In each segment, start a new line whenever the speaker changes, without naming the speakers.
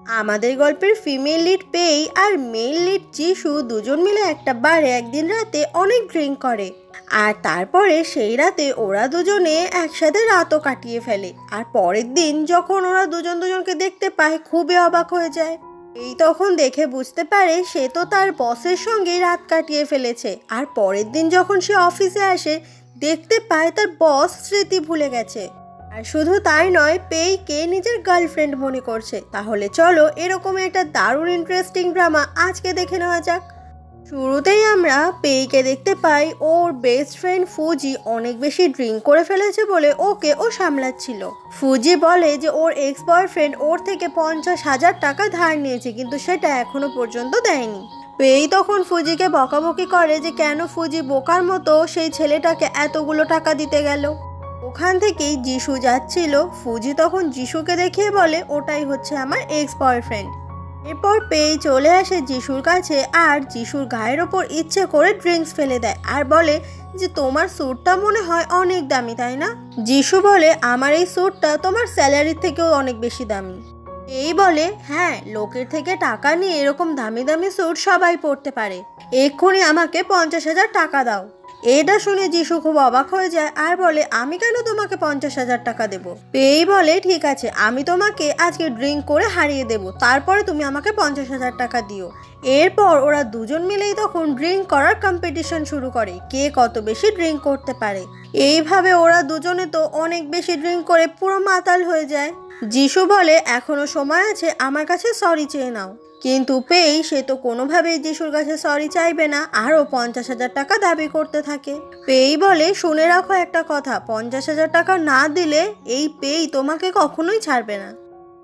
আমাদের গল্পের female lead পেই আর mail lead যিশু দুজন মিলে একটা বারে একদিন রাতে অনেক ড্রিঙ্ক করে। আর তারপরে সেই রাতে ওরা দুজনে একসাথে রাতও কাটিয়ে ফেলে। আর পরের দিন যখন ওরা দুজনকে দেখতে পায় খুবই অবাক হয়ে যায়। এই তখন দেখে বুঝতে পারে সে তো তার বসের সঙ্গেই রাত কাটিয়ে ফেলেছে। আর পরের দিন যখন সে অফিসে আসে দেখতে পায় তার বস স্মৃতি ভুলে গেছে। আর শুধু তাই নয়, পেইকে নিজের গার্লফ্রেন্ড মনে করছে। তাহলে চলো এরকম একটা দারুণ ইন্টারেস্টিং ড্রামা আজকে দেখে নেওয়া যাক। শুরুতেই আমরা পেইকে দেখতে পাই ওর বেস্ট ফ্রেন্ড ফুজি অনেক বেশি ড্রিঙ্ক করে ফেলেছে বলে ও সামলাচ্ছিল। ফুজি বলে যে ওর এক্স বয়ফ্রেন্ড ওর থেকে 50,000 টাকা ধার নিয়েছে, কিন্তু সেটা এখনো পর্যন্ত দেয়নি। পেই তখন ফুজিকে বকাবকি করে যে কেন ফুজি বোকার মতো সেই ছেলেটাকে এতগুলো টাকা দিতে গেল। ওখান থেকেই যিশু যাচ্ছিল। ফুজি তখন যিশুকে দেখিয়ে বলে ওটাই হচ্ছে আমার এক্স বয়ফ্রেন্ড। এরপর পেই চলে আসে যিশুর কাছে আর যিশুর গায়ের ওপর ইচ্ছে করে ড্রিঙ্কস ফেলে দেয় আর বলে যে তোমার স্যুটটা মনে হয় অনেক দামি, তাই না? যিশু বলে আমার এই স্যুটটা তোমার স্যালারির থেকেও অনেক বেশি দামি। এই বলে হ্যাঁ, লোকের থেকে টাকা নিয়ে এরকম দামি দামি স্যুট সবাই পরতে পারে, এক্ষুনি আমাকে 50,000 টাকা দাও। এটা শুনে যিশু খুব অবাক হয়ে যায় আর বলে আমি কেন তোমাকে 50,000 টাকা দেবো? পেই বলে ঠিক আছে, আমি তোমাকে আজকে ড্রিঙ্ক করে হারিয়ে দেবো, তারপরে তুমি আমাকে 50,000 টাকা দিও। এরপর ওরা দুজন মিলেই তখন ড্রিঙ্ক করার কম্পিটিশন শুরু করে, কে কত বেশি ড্রিঙ্ক করতে পারে। এইভাবে ওরা দুজনে তো অনেক বেশি ড্রিঙ্ক করে পুরো মাতাল হয়ে যায়। যিশু বলে এখনো সময় আছে, আমার কাছে সরি চেয়ে নাও। কিন্তু পেই সে তো কোনোভাবেই যিশুর কাছে সরি চাইবে না, আরও 50,000 টাকা দাবি করতে থাকে। পেই বলে শুনে রাখো একটা কথা, 50,000 টাকা না দিলে এই পেই তোমাকে কখনোই ছাড়বে না।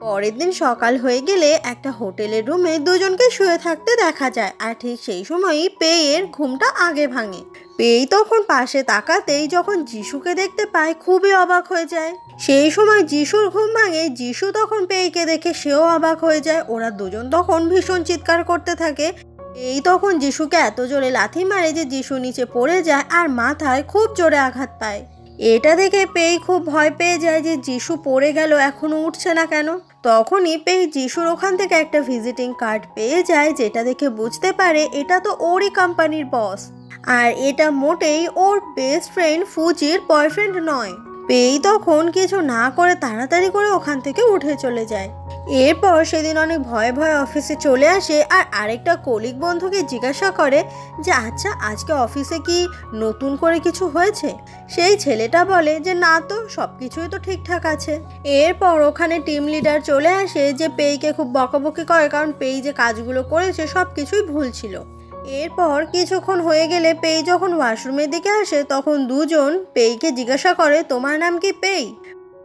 পরের দিন সকাল হয়ে গেলে একটা হোটেলের রুমে দুজনকে শুয়ে থাকতে দেখা যায় আর ঠিক সেই সময়ই পেইয়ের ঘুমটা আগে ভাঙে। পেই তখন পাশে তাকাতেই যখন যিশুকে দেখতে পায় খুবই অবাক হয়ে যায়। সেই সময় যিশুর ঘুম ভাঙে, যিশু তখন পেইকে দেখে সেও অবাক হয়ে যায়। ওরা দুজন তখন ভীষণ চিৎকার করতে থাকে। এই তখন যিশুকে এত জোরে লাথি মারে যে যিশু নিচে পড়ে যায় আর মাথায় খুব জোরে আঘাত পায়। এটা দেখে পেই খুব ভয় পেয়ে যায় যে যিশু পড়ে গেল, এখনো উঠছে না কেন। তখনই পেই যিশুর ওখান থেকে একটা ভিজিটিং কার্ড পেয়ে যায়, যেটা দেখে বুঝতে পারে এটা তো ওরই কোম্পানির বস আর এটা মোটেই ওর বেস্ট ফ্রেন্ড ফুজির বয়ফ্রেন্ড নয়। পেই তখন কিছু না করে তাড়াতাড়ি করে ওখান থেকে উঠে চলে যায়। এরপর সেদিন অনেক ভয়ে ভয়ে অফিসে চলে আসে আর আরেকটা কলিগ বন্ধুকে জিজ্ঞাসা করে যে আচ্ছা আজকে অফিসে কি নতুন করে কিছু হয়েছে? সেই ছেলেটা বলে যে না তো, সব কিছুই তো ঠিকঠাক আছে। এরপর ওখানে টিম লিডার চলে আসে যে পেইকে খুব বকাবকি করে, কারণ পেই যে কাজগুলো করেছে সব কিছুই ভুল ছিল। এরপর কিছুক্ষণ হয়ে গেলে পেই যখন ওয়াশরুমের দিকে আসে তখন দুজন পেইকে জিজ্ঞাসা করে তোমার নাম কি পেই?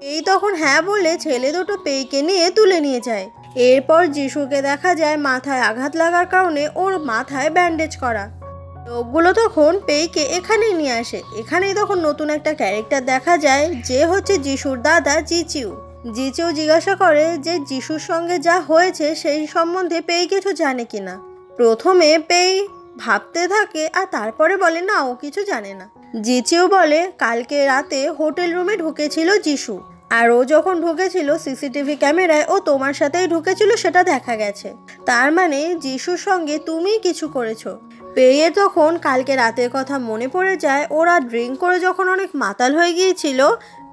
পেই তখন হ্যাঁ বলে ছেলে দুটো পেইকে নিয়ে তুলে নিয়ে যায়। এরপর যিশুকে দেখা যায় মাথায় আঘাত লাগার কারণে ওর মাথায় ব্যান্ডেজ করা। লোকগুলো তখন পেইকে এখানেই নিয়ে আসে। এখানেই তখন নতুন একটা ক্যারেক্টার দেখা যায় যে হচ্ছে যিশুর দাদা জিচিউ। জিচিউ জিজ্ঞাসা করে যে যিশুর সঙ্গে যা হয়েছে সেই সম্বন্ধে পেই কিছু জানে কিনা। প্রথমে পেই ভাবতে থাকে আর তারপরে বলে না, ও কিছু জানে না। জিচিউ বলে কালকে রাতে হোটেল রুমে ঢুকেছিল যিশু, আর ও যখন ঢুকেছিল সিসিটিভি ক্যামেরায় ও তোমার সাথেই ঢুকেছিল সেটা দেখা গেছে, তার মানে যিশুর সঙ্গে তুমি কিছু করেছো। পেয়ে তখন কালকে রাতের কথা মনে পড়ে যায়। ওরা ড্রিঙ্ক করে যখন অনেক মাতাল হয়ে গিয়েছিল,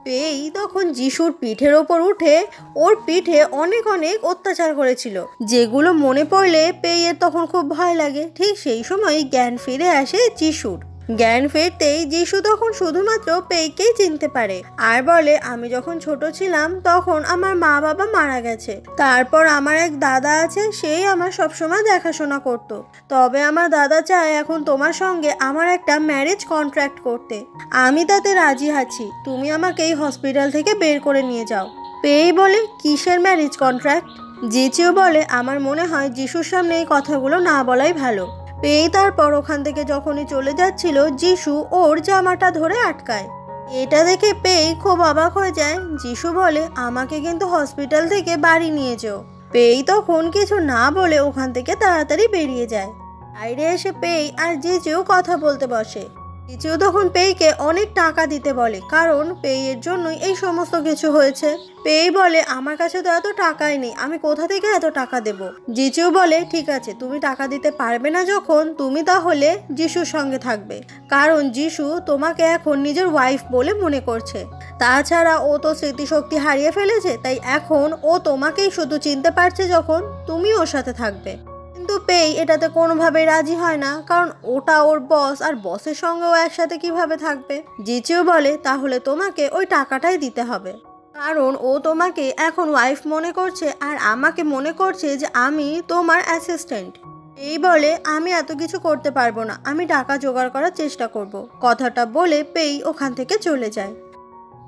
পেই তখন যিশুর পিঠের ওপর উঠে ওর পিঠে অনেক অনেক অত্যাচার করেছিল, যেগুলো মনে পড়লে পেইয়ের তখন খুব ভয় লাগে। ঠিক সেই সময় জ্ঞান ফিরে আসে যিশুর। জ্ঞান ফিরতেই যিশু তখন শুধুমাত্র পেইকেই চিনতে পারে আর বলে আমি যখন ছোট ছিলাম তখন আমার মা বাবা মারা গেছে, তারপর আমার এক দাদা আছে, সেই আমার সবসময় দেখাশোনা করত। তবে আমার দাদা চায় এখন তোমার সঙ্গে আমার একটা ম্যারেজ কন্ট্রাক্ট করতে, আমি তাতে রাজি আছি, তুমি আমাকে এই হসপিটাল থেকে বের করে নিয়ে যাও। পেই বলে কিসের ম্যারেজ কন্ট্রাক্ট? জিচিও বলে আমার মনে হয় যিশুর সামনে এই কথাগুলো না বলাই ভালো। পেই তারপর ওখান থেকে যখনই চলে যাচ্ছিল যিশু ওর জামাটা ধরে আটকায়। এটা দেখে পেই খুব অবাক হয়ে যায়। যিশু বলে আমাকে কিন্তু হসপিটাল থেকে বাড়ি নিয়ে যেও। পেই তখন কিছু না বলে ওখান থেকে তাড়াতাড়ি বেরিয়ে যায়। বাইরে এসে পেই আর জিজু কথা বলতে বসে। জিচু তখন পেইকে অনেক টাকা দিতে বলে, কারণ পেইয়ের জন্যই এই সমস্ত কিছু হয়েছে। পেই বলে আমার কাছে তো এত টাকাই নেই, আমি কোথা থেকে এত টাকা দেব। জিচু বলে ঠিক আছে, তুমি টাকা দিতে পারবে না যখন, তুমি তাহলে যিশুর সঙ্গে থাকবে, কারণ যিশু তোমাকে এখন নিজের ওয়াইফ বলে মনে করছে। তাছাড়া ও তো স্মৃতিশক্তি হারিয়ে ফেলেছে, তাই এখন ও তোমাকেই শুধু চিনতে পারছে যখন তুমি ওর সাথে থাকবে। কিন্তু পেই এটাতে কোনোভাবেই রাজি হয় না, কারণ ওটা ওর বস, আর বসের সঙ্গেও একসাথে কিভাবে থাকবে। জিচিও বলে তাহলে তোমাকে ওই টাকাটাই দিতে হবে, কারণ ও তোমাকে এখন ওয়াইফ মনে করছে আর আমাকে মনে করছে যে আমি তোমার অ্যাসিস্ট্যান্ট। এই বলে আমি এত কিছু করতে পারবো না, আমি টাকা জোগাড় করার চেষ্টা করব। কথাটা বলে পেই ওখান থেকে চলে যায়।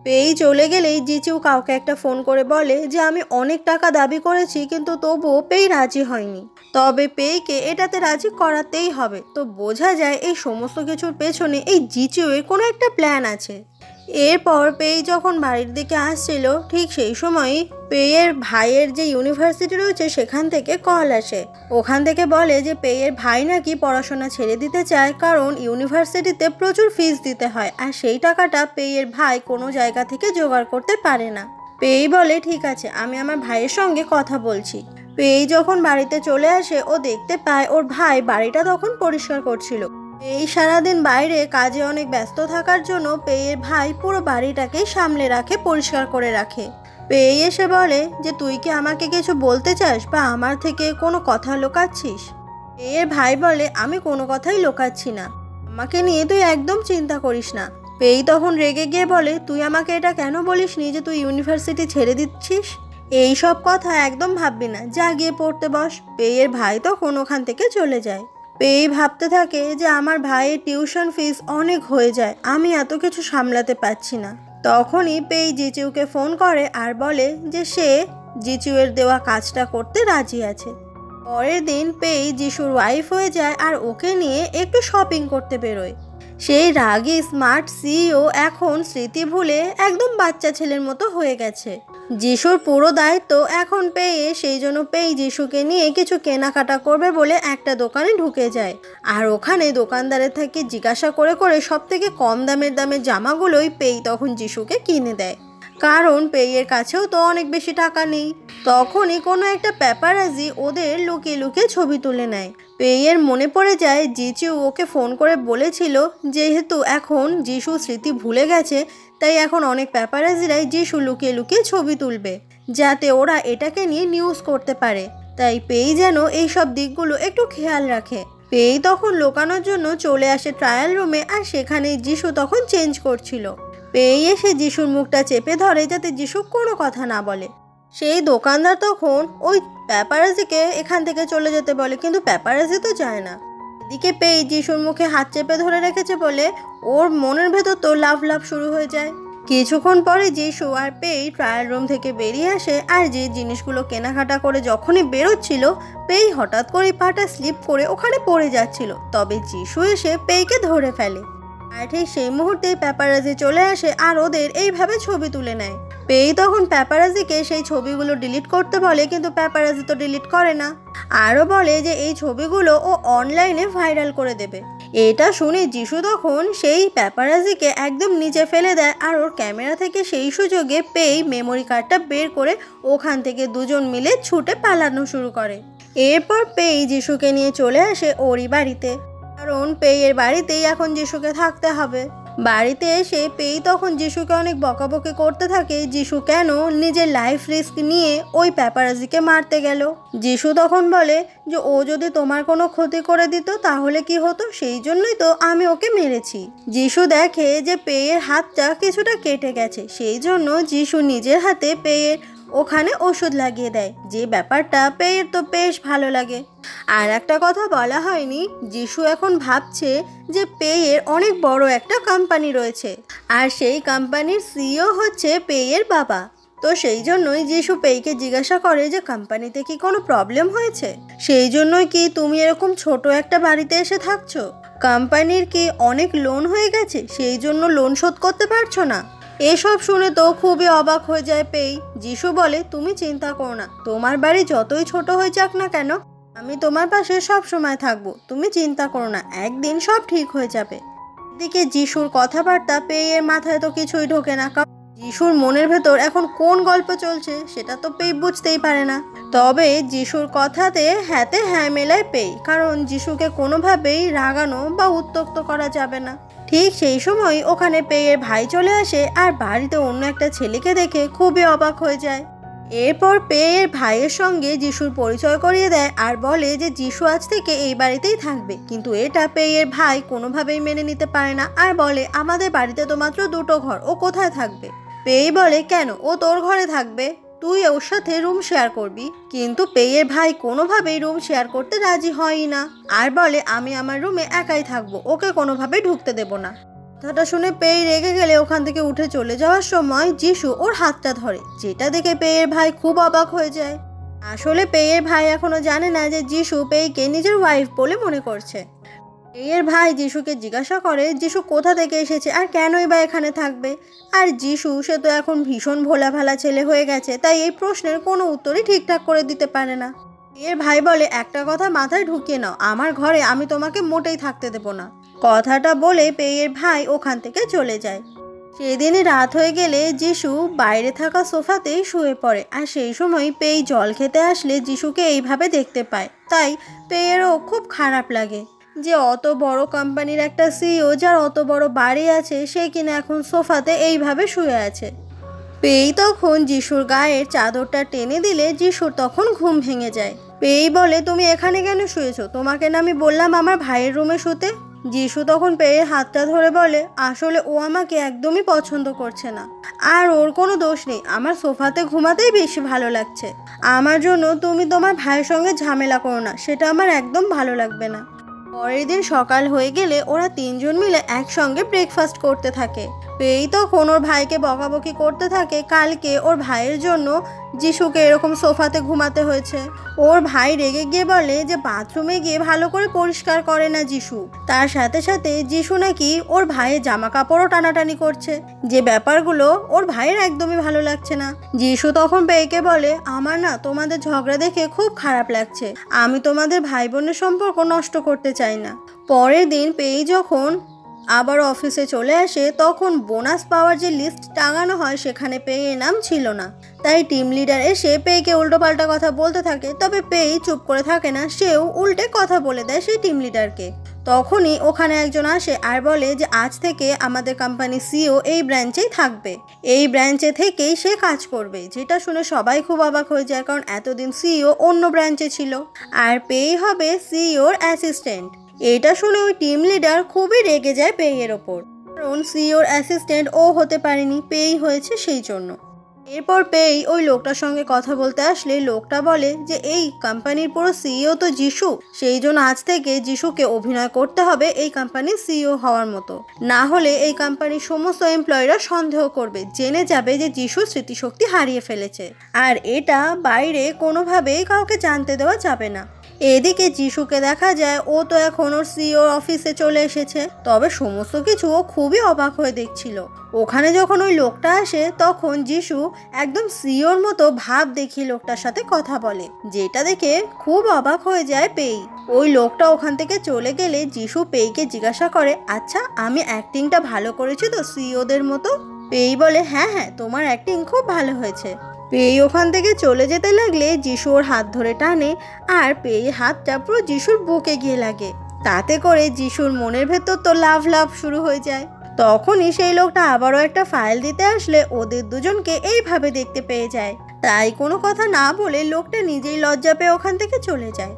পেই চলে গেলেই জিচু কাউকে একটা ফোন করে বলে যে আমি অনেক টাকা দাবি করেছি, কিন্তু তবুও পেই রাজি হয়নি। তবে পেইকে এটাতে রাজি করাতেই হবে। তো বোঝা যায় এই সমস্ত কিছুর পেছনে এই জিচুয়ের কোনো একটা প্ল্যান আছে। এরপর পেই যখন বাড়ির দিকে আসছিল, ঠিক সেই সময়ই পেইয়ের ভাইয়ের যে ইউনিভার্সিটি রয়েছে সেখান থেকে কল আসে। ওখান থেকে বলে যে পেইয়ের ভাই নাকি পড়াশোনা ছেড়ে দিতে চায়, কারণ ইউনিভার্সিটিতে প্রচুর ফিস দিতে হয়, আর সেই টাকাটা পেইয়ের ভাই কোনো জায়গা থেকে জোগাড় করতে পারে না। পেই বলে ঠিক আছে, আমি আমার ভাইয়ের সঙ্গে কথা বলছি। পেই যখন বাড়িতে চলে আসে, ও দেখতে পায় ওর ভাই বাড়িটা তখন পরিষ্কার করছিল। এই সারাদিন বাইরে কাজে অনেক ব্যস্ত থাকার জন্য পেইয়ের ভাই পুরো বাড়িটাকেই সামলে রাখে, পরিষ্কার করে রাখে। পেই এসে বলে যে তুই কি আমাকে কিছু বলতে চাস বা আমার থেকে কোনো কথা লুকাচ্ছিস? পেইয়ের ভাই বলে আমি কোনো কথাই লুকাচ্ছি না, আমাকে নিয়ে তুই একদম চিন্তা করিস না। পেই তখন রেগে গিয়ে বলে তুই আমাকে এটা কেন বলিসনি যে তুই ইউনিভার্সিটি ছেড়ে দিচ্ছিস? এই সব কথা একদম ভাববি না, যা গিয়ে পড়তে বস। পেইয়ের ভাই তখন ওখান থেকে চলে যায়। পেই ভাবতে থাকে যে আমার ভাইয়ের টিউশন ফিস অনেক হয়ে যায়, আমি এত কিছু সামলাতে পারছি না। তখনই পেই জিচুকে ফোন করে আর বলে যে সে জিচুয়ের দেওয়া কাজটা করতে রাজি আছে। পরের দিন পেই যিশুর ওয়াইফ হয়ে যায় আর ওকে নিয়ে একটু শপিং করতে বেরোয়। সেই রাগী স্মার্ট সিইও এখন স্মৃতি ভুলে একদম বাচ্চা ছেলের মতো হয়ে গেছে। যিশুর পুরো দায়িত্ব এখন পেয়ে, সেই জন্য পেই যিশুকে নিয়ে কিছু কেনাকাটা করবে বলে একটা দোকানে ঢুকে যায়। আর ওখানে দোকানদারের থেকে জিজ্ঞাসা করে করে সব থেকে কম দামের জামাগুলোই পেই তখন যিশুকে কিনে দেয়, কারণ পেইয়ের কাছেও তো অনেক বেশি টাকা নেই। তখনই কোনো একটা প্যাপারাজি ওদের লুকিয়ে লুকিয়ে ছবি তুলে নেয়। পেইয়ের মনে পড়ে যায় জিচু ওকে ফোন করে বলেছিল যেহেতু এখন যিশু স্মৃতি ভুলে গেছে, তাই এখন অনেক প্যাপারাজিরাই যিশু লুকিয়ে লুকিয়ে ছবি তুলবে, যাতে ওরা এটাকে নিয়ে নিউজ করতে পারে। তাই পেই যেন এইসব দিকগুলো একটু খেয়াল রাখে। পেই তখন লুকানোর জন্য চলে আসে ট্রায়াল রুমে, আর সেখানে যিশু তখন চেঞ্জ করছিল। পেই এসে যিশুর মুখটা চেপে ধরে যাতে যিশু কোনো কথা না বলে। সেই দোকানদার তখন ওই প্যাপারাজিকে এখান থেকে চলে যেতে বলে, কিন্তু প্যাপারাজি তো যায় না। এদিকে পেই যিশুর মুখে হাত চেপে ধরে রেখেছে বলে ওর মনের ভেতর তো লাভ লাভ শুরু হয়ে যায়। কিছুক্ষণ পরে যিশু আর পেই ট্রায়াল রুম থেকে বেরিয়ে আসে, আর যে জিনিসগুলো কেনাকাটা করে যখনই বেরোচ্ছিল, পেই হঠাৎ করে পাটা স্লিপ করে ওখানে পড়ে যাচ্ছিল। তবে যিশু এসে পেইকে ধরে ফেলে, আর ঠিক সেই মুহূর্তে প্যাপারাজি চলে আসে আর ওদের এইভাবে ছবি তুলে নেয়। পেই তখন প্যাপারাজিকে সেই ছবিগুলো ডিলিট করতে বলে, কিন্তু প্যাপারাজি তো ডিলিট করে না। আরও বলে যে এই ছবিগুলো ও অনলাইনে ভাইরাল করে দেবে। এটা শুনে যিশু তখন সেই প্যাপারাজিকে একদম নিচে ফেলে দেয়, আর ওর ক্যামেরা থেকে সেই সুযোগে পেই মেমোরি কার্ডটা বের করে ওখান থেকে দুজন মিলে ছুটে পালানো শুরু করে। এরপর পেই যিশুকে নিয়ে চলে আসে ওরই বাড়িতে, কারণ পেইয়ের বাড়িতেই এখন যিশুকে থাকতে হবে। বাড়িতে এসে পেই তখন যিশুকে অনেক বকাবকি করতে থাকে যিশু কেন নিজের লাইফ রিস্ক নিয়ে ওই প্যাপারাজিকে মারতে গেল। যিশু তখন বলে যে ও যদি তোমার কোনো ক্ষতি করে দিত তাহলে কি হতো, সেই জন্যই তো আমি ওকে মেরেছি। যিশু দেখে যে পেইয়ের হাতটা কিছুটা কেটে গেছে, সেই জন্য যিশু নিজের হাতে পেইয়ের ওখানে ওষুধ লাগিয়ে দেয়, যে ব্যাপারটা পেইয়ের তো বেশ ভালো লাগে। আর একটা কথা বলা হয়নি, যিশু এখন ভাবছে যে পেইয়ের অনেক বড় একটা কোম্পানি রয়েছে, আর সেই কোম্পানির সিইও হচ্ছে পেইয়ের বাবা। তো সেই জন্যই যিশু পেইকে জিজ্ঞাসা করে যে কোম্পানিতে কি কোনো প্রবলেম হয়েছে, সেই জন্যই কি তুমি এরকম ছোট একটা বাড়িতে এসে থাকছো? কোম্পানির কি অনেক লোন হয়ে গেছে, সেই জন্য লোন শোধ করতে পারছো না? এসব শুনে তো খুবই অবাক হয়ে যায় পেই। যিশু বলে তুমি চিন্তা করো না, তোমার বাড়ি যতই ছোট হয়ে যাক না কেন, আমি তোমার পাশে সব সময় থাকবো, তুমি চিন্তা করো না, একদিন সব ঠিক হয়ে যাবে। এদিকে যিশুর কথাবার্তা পেয়ের মাথায় তো কিছুই ঢোকে না, কারণ যিশুর মনের ভেতর এখন কোন গল্প চলছে সেটা তো পেই বুঝতেই পারে না। তবে যিশুর কথাতে হ্যাঁতে হ্যাঁ মেলায় পেই, কারণ যিশুকে কোনোভাবেই রাগানো বা উত্ত্যক্ত করা যাবে না। ঠিক সেই সময় ওখানে পেয়ের ভাই চলে আসে আর বাড়িতে অন্য একটা ছেলেকে দেখে খুবই অবাক হয়ে যায়। এরপর পেয়ের ভাইয়ের সঙ্গে যিশুর পরিচয় করিয়ে দেয় আর বলে যে যিশু আজ থেকে এই বাড়িতেই থাকবে। কিন্তু এটা পেয়ের ভাই কোনোভাবেই মেনে নিতে পারে না আর বলে আমাদের বাড়িতে তো মাত্র 2টো ঘর, ও কোথায় থাকবে? পেই বলে কেন, ও তোর ঘরে থাকবে, তুই ওর সাথে রুম শেয়ার করবি। কিন্তু পেয়ের ভাই কোনোভাবেই রুম শেয়ার করতে রাজি হয়ই না আর বলে আমি আমার রুমে একাই থাকবো, ওকে কোনোভাবেই ঢুকতে দেব না। কথাটা শুনে পেই রেগে গেলে ওখান থেকে উঠে চলে যাওয়ার সময় যিশু ওর হাতটা ধরে, যেটা দেখে পেয়ের ভাই খুব অবাক হয়ে যায়। আসলে পেয়ের ভাই এখনো জানে না যে যিশু পেইকে নিজের ওয়াইফ বলে মনে করছে। পেয়ের ভাই যিশুকে জিজ্ঞাসা করে যিশু কোথা থেকে এসেছে আর কেনই বা এখানে থাকবে। আর যিশু সে তো এখন ভীষণ ভোলা ভালা ছেলে হয়ে গেছে, তাই এই প্রশ্নের কোনো উত্তরই ঠিকঠাক করে দিতে পারে না। পেয়ের ভাই বলে একটা কথা মাথায় ঢুকিয়ে নাও, আমার ঘরে আমি তোমাকে মোটেই থাকতে দেব না। কথাটা বলে পেয়ের ভাই ওখান থেকে চলে যায়। সেদিনই রাত হয়ে গেলে যিশু বাইরে থাকা সোফাতেই শুয়ে পড়ে আর সেই সময় পেই জল খেতে আসলে যিশুকে এইভাবে দেখতে পায়। তাই পেয়েরও খুব খারাপ লাগে যে অত বড় কোম্পানির একটা সিইও যার অত বড় বাড়ি আছে সে কিনা এখন সোফাতে এইভাবে শুয়ে আছে। পেই তখন যিশুর গায়ের চাদরটা টেনে দিলে যিশুর তখন ঘুম ভেঙে যায়। পেই বলে তুমি এখানে কেন শুয়েছো, তোমাকে না আমি বললাম আমার ভাইয়ের রুমে শুতে। যিশু তখন পেয়ের হাতটা ধরে বলে আসলে ও আমাকে একদমই পছন্দ করছে না আর ওর কোনো দোষ নেই, আমার সোফাতে ঘুমাতেই বেশি ভালো লাগছে। আমার জন্য তুমি তোমার ভাইয়ের সঙ্গে ঝামেলা করো না, সেটা আমার একদম ভালো লাগবে না। পরের দিন সকাল হয়ে গেলে ওরা 3জন মিলে একসঙ্গে ব্রেকফাস্ট করতে থাকে। পেই তখন ওর ভাইকে বকাবকি করতে থাকে কালকে ওর ভাইয়ের জন্য যিশুকে এরকম সোফাতে ঘুমাতে হয়েছে। ওর ভাই রেগে গিয়ে বলে যে বাথরুমে গিয়ে ভালো করে পরিষ্কার করে না যিশু, তার সাথে সাথে যিশু নাকি ওর ভাইয়ের জামা কাপড়ও টানাটানি করছে, যে ব্যাপারগুলো ওর ভাইয়ের একদমই ভালো লাগছে না। যিশু তখন পেইকে বলে আমার না তোমাদের ঝগড়া দেখে খুব খারাপ লাগছে, আমি তোমাদের ভাই বোনের সম্পর্ক নষ্ট করতে চাই না। পরের দিন পেই যখন আবার অফিসে চলে আসে তখন বোনাস পাওয়ার যে লিস্ট টাঙানো হয় সেখানে পেয়ের নাম ছিল না। তাই টিম লিডার এসে পেইকে উল্টোপাল্টা কথা বলতে থাকে, তবে পেই চুপ করে থাকে না, সেও উল্টে কথা বলে দেয় সেই টিম লিডারকে। তখনই ওখানে একজন আসে আর বলে যে আজ থেকে আমাদের কোম্পানি সিইও এই ব্রাঞ্চেই থাকবে, এই ব্রাঞ্চে থেকেই সে কাজ করবে। যেটা শুনে সবাই খুব অবাক হয়ে যায়, কারণ এতদিন সিইও অন্য ব্রাঞ্চে ছিল আর পেই হবে সিইওর অ্যাসিস্ট্যান্ট। এটা শুনে ওই টিম লিডার খুবই রেগে যায় পেইয়ের ওপর, কারণ সিইওর অ্যাসিস্ট্যান্ট ও হতে পারেনি, পেই হয়েছে সেই জন্য। এরপর পেই ওই লোকটার সঙ্গে কথা বলতে আসলে লোকটা বলে যে এই কোম্পানির পুরো সিইও তো যিশু, সেই জন্য আজ থেকে যিশুকে অভিনয় করতে হবে এই কোম্পানির সিইও হওয়ার মতো, না হলে এই কোম্পানির সমস্ত এমপ্লয়িরা সন্দেহ করবে, জেনে যাবে যে যিশু স্মৃতিশক্তি হারিয়ে ফেলেছে আর এটা বাইরে কোনোভাবেই কাউকে জানতে দেওয়া যাবে না। এদিকে যিশুকে দেখা যায় ও তো এখন ওর সিইওর অফিসে চলে এসেছে, তবে সমস্ত কিছু ও খুবই অবাক হয়ে দেখছিল। ওখানে যখন ওই লোকটা আসে তখন যিশু একদম সিইওর মতো ভাব দেখিয়ে লোকটার সাথে কথা বলে, যেটা দেখে খুব অবাক হয়ে যায় পেই। ওই লোকটা ওখান থেকে চলে গেলে যিশু পেইকে জিজ্ঞাসা করে আচ্ছা আমি অ্যাক্টিংটা ভালো করেছি তো সিইওদের মতো? পেই বলে হ্যাঁ হ্যাঁ তোমার অ্যাক্টিং খুব ভালো হয়েছে। পেই ওখান থেকে চলে যেতে লাগলে যিশু ওর হাত ধরে টানে আর পেই হাতটা পুরো যিশুর বুকে গিয়ে লাগে, তাতে করে যিশুর মনের ভেতর তো লাভ লাভ শুরু হয়ে যায়। তখনই সেই লোকটা আবারও একটা ফাইল দিতে আসলে ওদের দুজনকে এইভাবে দেখতে পেয়ে যায়, তাই কোনো কথা না বলে লোকটা নিজেই লজ্জা পেয়ে ওখান থেকে চলে যায়।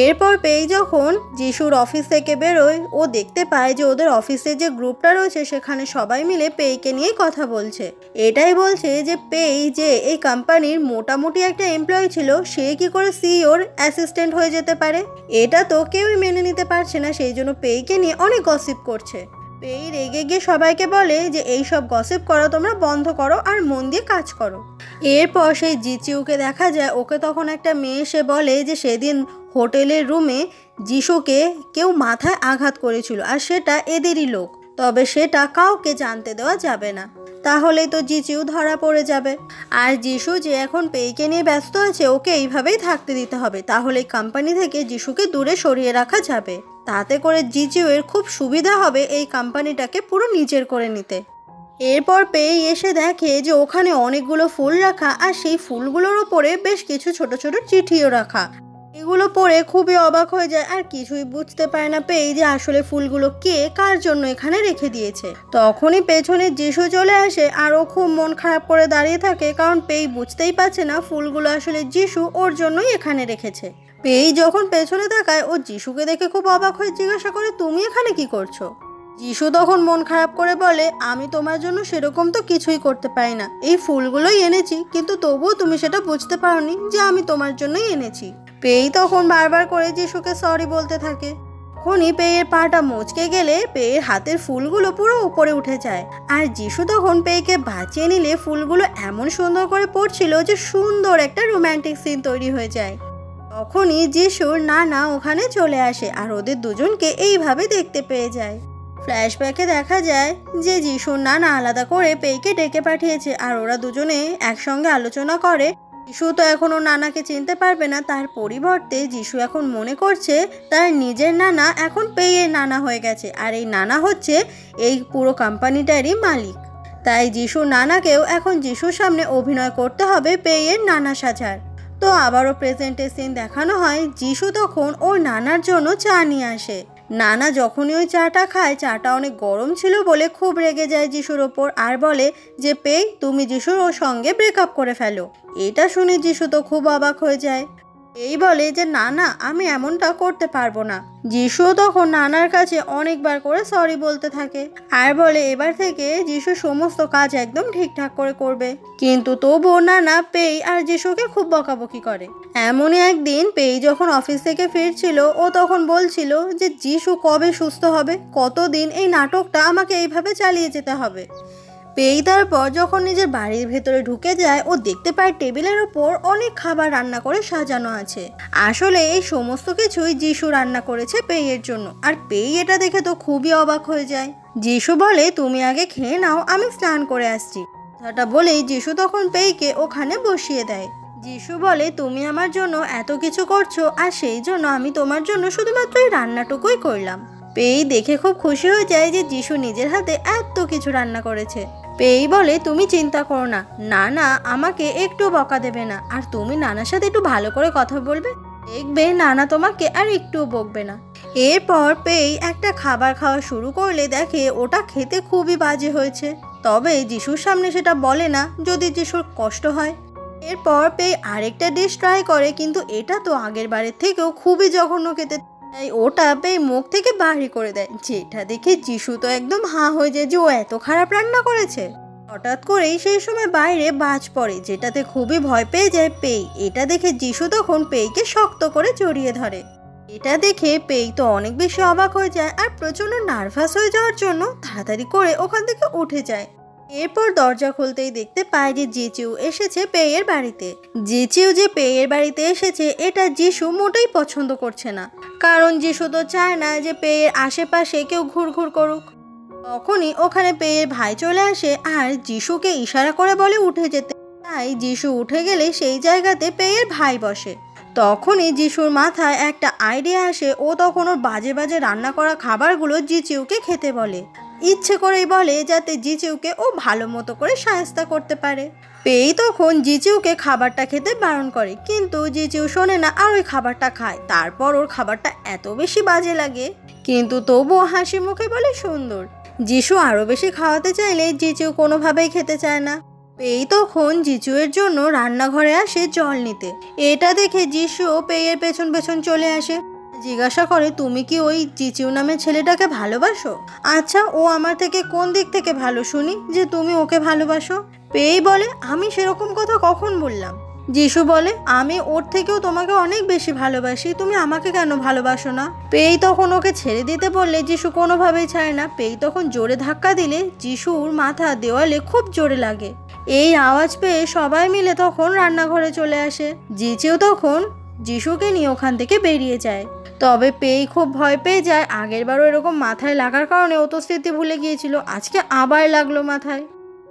এরপর পেই যখন যিশুর অফিস থেকে বেরোয় ও দেখতে পায় যে ওদের অফিসে যে গ্রুপটা রয়েছে সেখানে সবাই মিলে পেইকে নিয়ে কথা বলছে। এটাই বলছে যে পেই যে এই কোম্পানির মোটামুটি একটা এমপ্লয়ি ছিল, সে কি করে সিইওর অ্যাসিস্ট্যান্ট হয়ে যেতে পারে, এটা তো কেউই মেনে নিতে পারছে না, সেই জন্য পেইকে নিয়ে অনেক গসিপ করছে। পেই রেগে গিয়ে সবাইকে বলে যে এই সব গসিপ করা তোমরা বন্ধ করো আর মন দিয়ে কাজ করো। এরপর সেই জিচিউকে দেখা যায়, ওকে তখন একটা মেয়ে এসে বলে যে সেদিন হোটেলের রুমে যিশুকে কেউ মাথায় আঘাত করেছিল আর সেটা এদেরই লোক। তবে সেটা কাউকে জানতে দেওয়া যাবে না, তাহলেই তো জিচিও ধরা পড়ে যাবে। আর যিশু যে এখন পেইকে নিয়ে ব্যস্ত আছে, ওকে এইভাবেই থাকতে দিতে হবে, তাহলে কোম্পানি থেকে যিশুকে দূরে সরিয়ে রাখা যাবে। তাতে করে জিচিওর খুব সুবিধা হবে এই কোম্পানিটাকে পুরো নিজের করে নিতে। এরপর পেই এসে দেখে যে ওখানে অনেকগুলো ফুল রাখা, আর সেই ফুলগুলোর ওপরে বেশ কিছু ছোট ছোট চিঠিও রাখা। এগুলো পড়ে খুবই অবাক হয়ে যায়, আর কিছুই বুঝতে পারে না পেই যে আসলে ফুলগুলো কে কার জন্য এখানে রেখে দিয়েছে। তখনই পেছনে যিশু চলে আসে, আর ও খুব মন খারাপ করে দাঁড়িয়ে থাকে, কারণ পেই বুঝতেই পারছে না ফুলগুলো আসলে যিশু ওর জন্যই এখানে রেখেছে। পেই যখন পেছনে তাকায়, ও যিশুকে দেখে খুব অবাক হয়ে জিজ্ঞাসা করে, তুমি এখানে কি করছো? যিশু তখন মন খারাপ করে বলে, আমি তোমার জন্য সেরকম তো কিছুই করতে পারি না, এই ফুলগুলোই এনেছি, কিন্তু তবুও তুমি সেটা বুঝতে পারোনি যে আমি তোমার জন্যই এনেছি। পেই তখন বারবার করে যিশুকে সরি বলতে থাকে। তখনই পেয়ের পাটা মুচকে গেলে পেয়ের হাতের ফুলগুলো পুরো উপরে উঠে যায়, আর যিশু তখন পেইকে বাঁচিয়ে নিলে ফুলগুলো এমন সুন্দর করে পড়ছিল যে সুন্দর একটা রোম্যান্টিক সিন তৈরি হয়ে যায়। তখনই যিশুর নানা ওখানে চলে আসে, আর ওদের দুজনকে এইভাবে দেখতে পেয়ে যায়। ফ্ল্যাশব্যাকে দেখা যায় যে যিশুর নানা আলাদা করে পেইকে ডেকে পাঠিয়েছে, আর ওরা দুজনে একসঙ্গে আলোচনা করে। যিশু তো এখন ওর নানাকে চিনতে পারবে না, তার পরিবর্তে যিশু এখন মনে করছে তার নিজের নানা এখন পেইয়ের নানা হয়ে গেছে, আর এই নানা হচ্ছে এই পুরো কোম্পানিটারই মালিক। তাই যিশুর নানাকেও এখন যিশুর সামনে অভিনয় করতে হবে পেইয়ের নানা সাজার। তো আবারও প্রেজেন্টের সিন দেখানো হয়, যিশু তখন ওর নানার জন্য চা নিয়ে আসে। নানা যখনই ওই চাটা খায়, চাটা অনেক গরম ছিল বলে খুব রেগে যায় যিশুর ওপর, আর বলে যে পেই তুমি যিশুর ওর সঙ্গে ব্রেকআপ করে ফেলো। এটা শুনে যিশু তো খুব অবাক হয়ে যায়। এই বলে যে না না, আমি এমনটা করতে পারবো না। যিশুও তখন নানার কাছে অনেকবার করে সরি বলতে থাকে, আর বলে এবার থেকে যিশু সমস্ত কাজ একদম ঠিকঠাক করে করবে। কিন্তু তবুও নানা পেই আর যিশুকে খুব বকাবকি করে। এমনই একদিন পেই যখন অফিস থেকে ফিরছিল, ও তখন বলছিল যে যিশু কবে সুস্থ হবে, কতদিন এই নাটকটা আমাকে এইভাবে চালিয়ে যেতে হবে। পেই তারপর যখন নিজের বাড়ির ভেতরে ঢুকে যায়, ও দেখতে পায় টেবিলের ওপর অনেক খাবার রান্না করে সাজানো আছে। আসলে এই সমস্ত কিছুই যিশু রান্না করেছে পেইয়ের জন্য, আর পেই এটা দেখে তো খুবই অবাক হয়ে যায়। যিশু বলে তুমি আগে খেয়ে নাও, আমি স্নান করে আসছি। কথাটা বলেই যিশু তখন পেইকে ওখানে বসিয়ে দেয়। যিশু বলে তুমি আমার জন্য এত কিছু করছো, আর সেই জন্য আমি তোমার জন্য শুধুমাত্র এই রান্নাটুকুই করলাম। পেই দেখে খুব খুশি হয়ে যায় যে যিশু নিজের হাতে এত কিছু রান্না করেছে। পেই বলে তুমি চিন্তা করো না, নানা আমাকে একটু বকা দেবে না, আর তুমি নানার সাথে একটু ভালো করে কথা বলবে, দেখবে নানা তোমাকে আর একটুও বকবে না। এরপর পেই একটা খাবার খাওয়া শুরু করলে দেখে ওটা খেতে খুবই বাজে হয়েছে, তবে যিশুর সামনে সেটা বলে না যদি যিশুর কষ্ট হয়। এরপর পেই আরেকটা ডিশ ট্রাই করে, কিন্তু এটা তো আগের বারের থেকেও খুবই জঘন্য খেতে, তাই ওটা পেই মুখ থেকে বাহির করে দেয়। যেটা দেখে যিশু তো একদম হাঁ হয়ে যায় যে ও এত খারাপ রান্না করেছে। হঠাৎ করেই সেই সময় বাইরে বাজ পড়ে, যেটাতে খুবই ভয় পেয়ে যায় পেই। এটা দেখে যিশু তখন পেইকে শক্ত করে জড়িয়ে ধরে। এটা দেখে পেই তো অনেক বেশি অবাক হয়ে যায়, আর প্রচন্ড নার্ভাস হয়ে যাওয়ার জন্য তাড়াতাড়ি করে ওখান থেকে উঠে যায়। এরপর দরজা খুলতেই দেখতে পায় যে জিচিউ এসেছে পেইয়ের বাড়িতে। জিচিউ যে পেইয়ের বাড়িতে এসেছে এটা যিশু মোটেই পছন্দ করছে না, কারণ যিশু তো চায় না যে পেইয়ের আশেপাশে কেউ ঘুরঘুর করুক। তখনই ওখানে পেইয়ের ভাই চলে আসে, আর যিশুকে ইশারা করে বলে উঠে যেতে। তাই যিশু উঠে গেলে সেই জায়গাতে পেইয়ের ভাই বসে। তখনই যিশুর মাথায় একটা আইডিয়া আসে, ও তখন ওর বাজে বাজে রান্না করা খাবারগুলো জিচিউকে খেতে বলে। ইচ্ছে করেই বলে যাতে জিচিউকে ও ভালো মতো করে শায়েস্তা করতে পারে। পেই তখন জিচিউকে খাবারটা খেতে বারণ করে, কিন্তু জিচিউ শোনে না আর ওই খাবারটা খায়। তারপর ওর খাবারটা এত বেশি বাজে লাগে, কিন্তু তবুও হাসি মুখে বলে সুন্দর। যিশু আরও বেশি খাওয়াতে চাইলে জিচিউ কোনোভাবেই খেতে চায় না। পেই তখন জিচুয়ের জন্য রান্নাঘরে আসে জল নিতে। এটা দেখে যিশুও পেইয়ের পেছন পেছন চলে আসে, জিজ্ঞাসা করে তুমি কি ওই জিচিউ নামের ছেলেটাকে ভালোবাসো? আচ্ছা, ও আমার থেকে কোন দিক থেকে ভালো শুনি যে তুমি ওকে ভালোবাসো? পেই বলে আমি সেরকম কথা কখন বললাম? যিশু বলে আমি ওর থেকেও তোমাকে অনেক বেশি ভালোবাসি, তুমি আমাকে কেন ভালোবাসো না? পেই তখন ওকে ছেড়ে দিতে বললে যিশু কোনোভাবেই ছাড়ে না। পেই তখন জোরে ধাক্কা দিলে যিশুর মাথা দেওয়ালে খুব জোরে লাগে। এই আওয়াজ পেয়ে সবাই মিলে তখন রান্নাঘরে চলে আসে। জিচিও তখন যিশুকে নিয়ে ওখান থেকে বেরিয়ে যায়। তবে পেই খুব ভয় পেয়ে যায়। আগেরবারও এরকম মাথায় লাগার কারণে ও তো স্মৃতি ভুলে গিয়েছিল, আজকে আবার লাগলো মাথায়।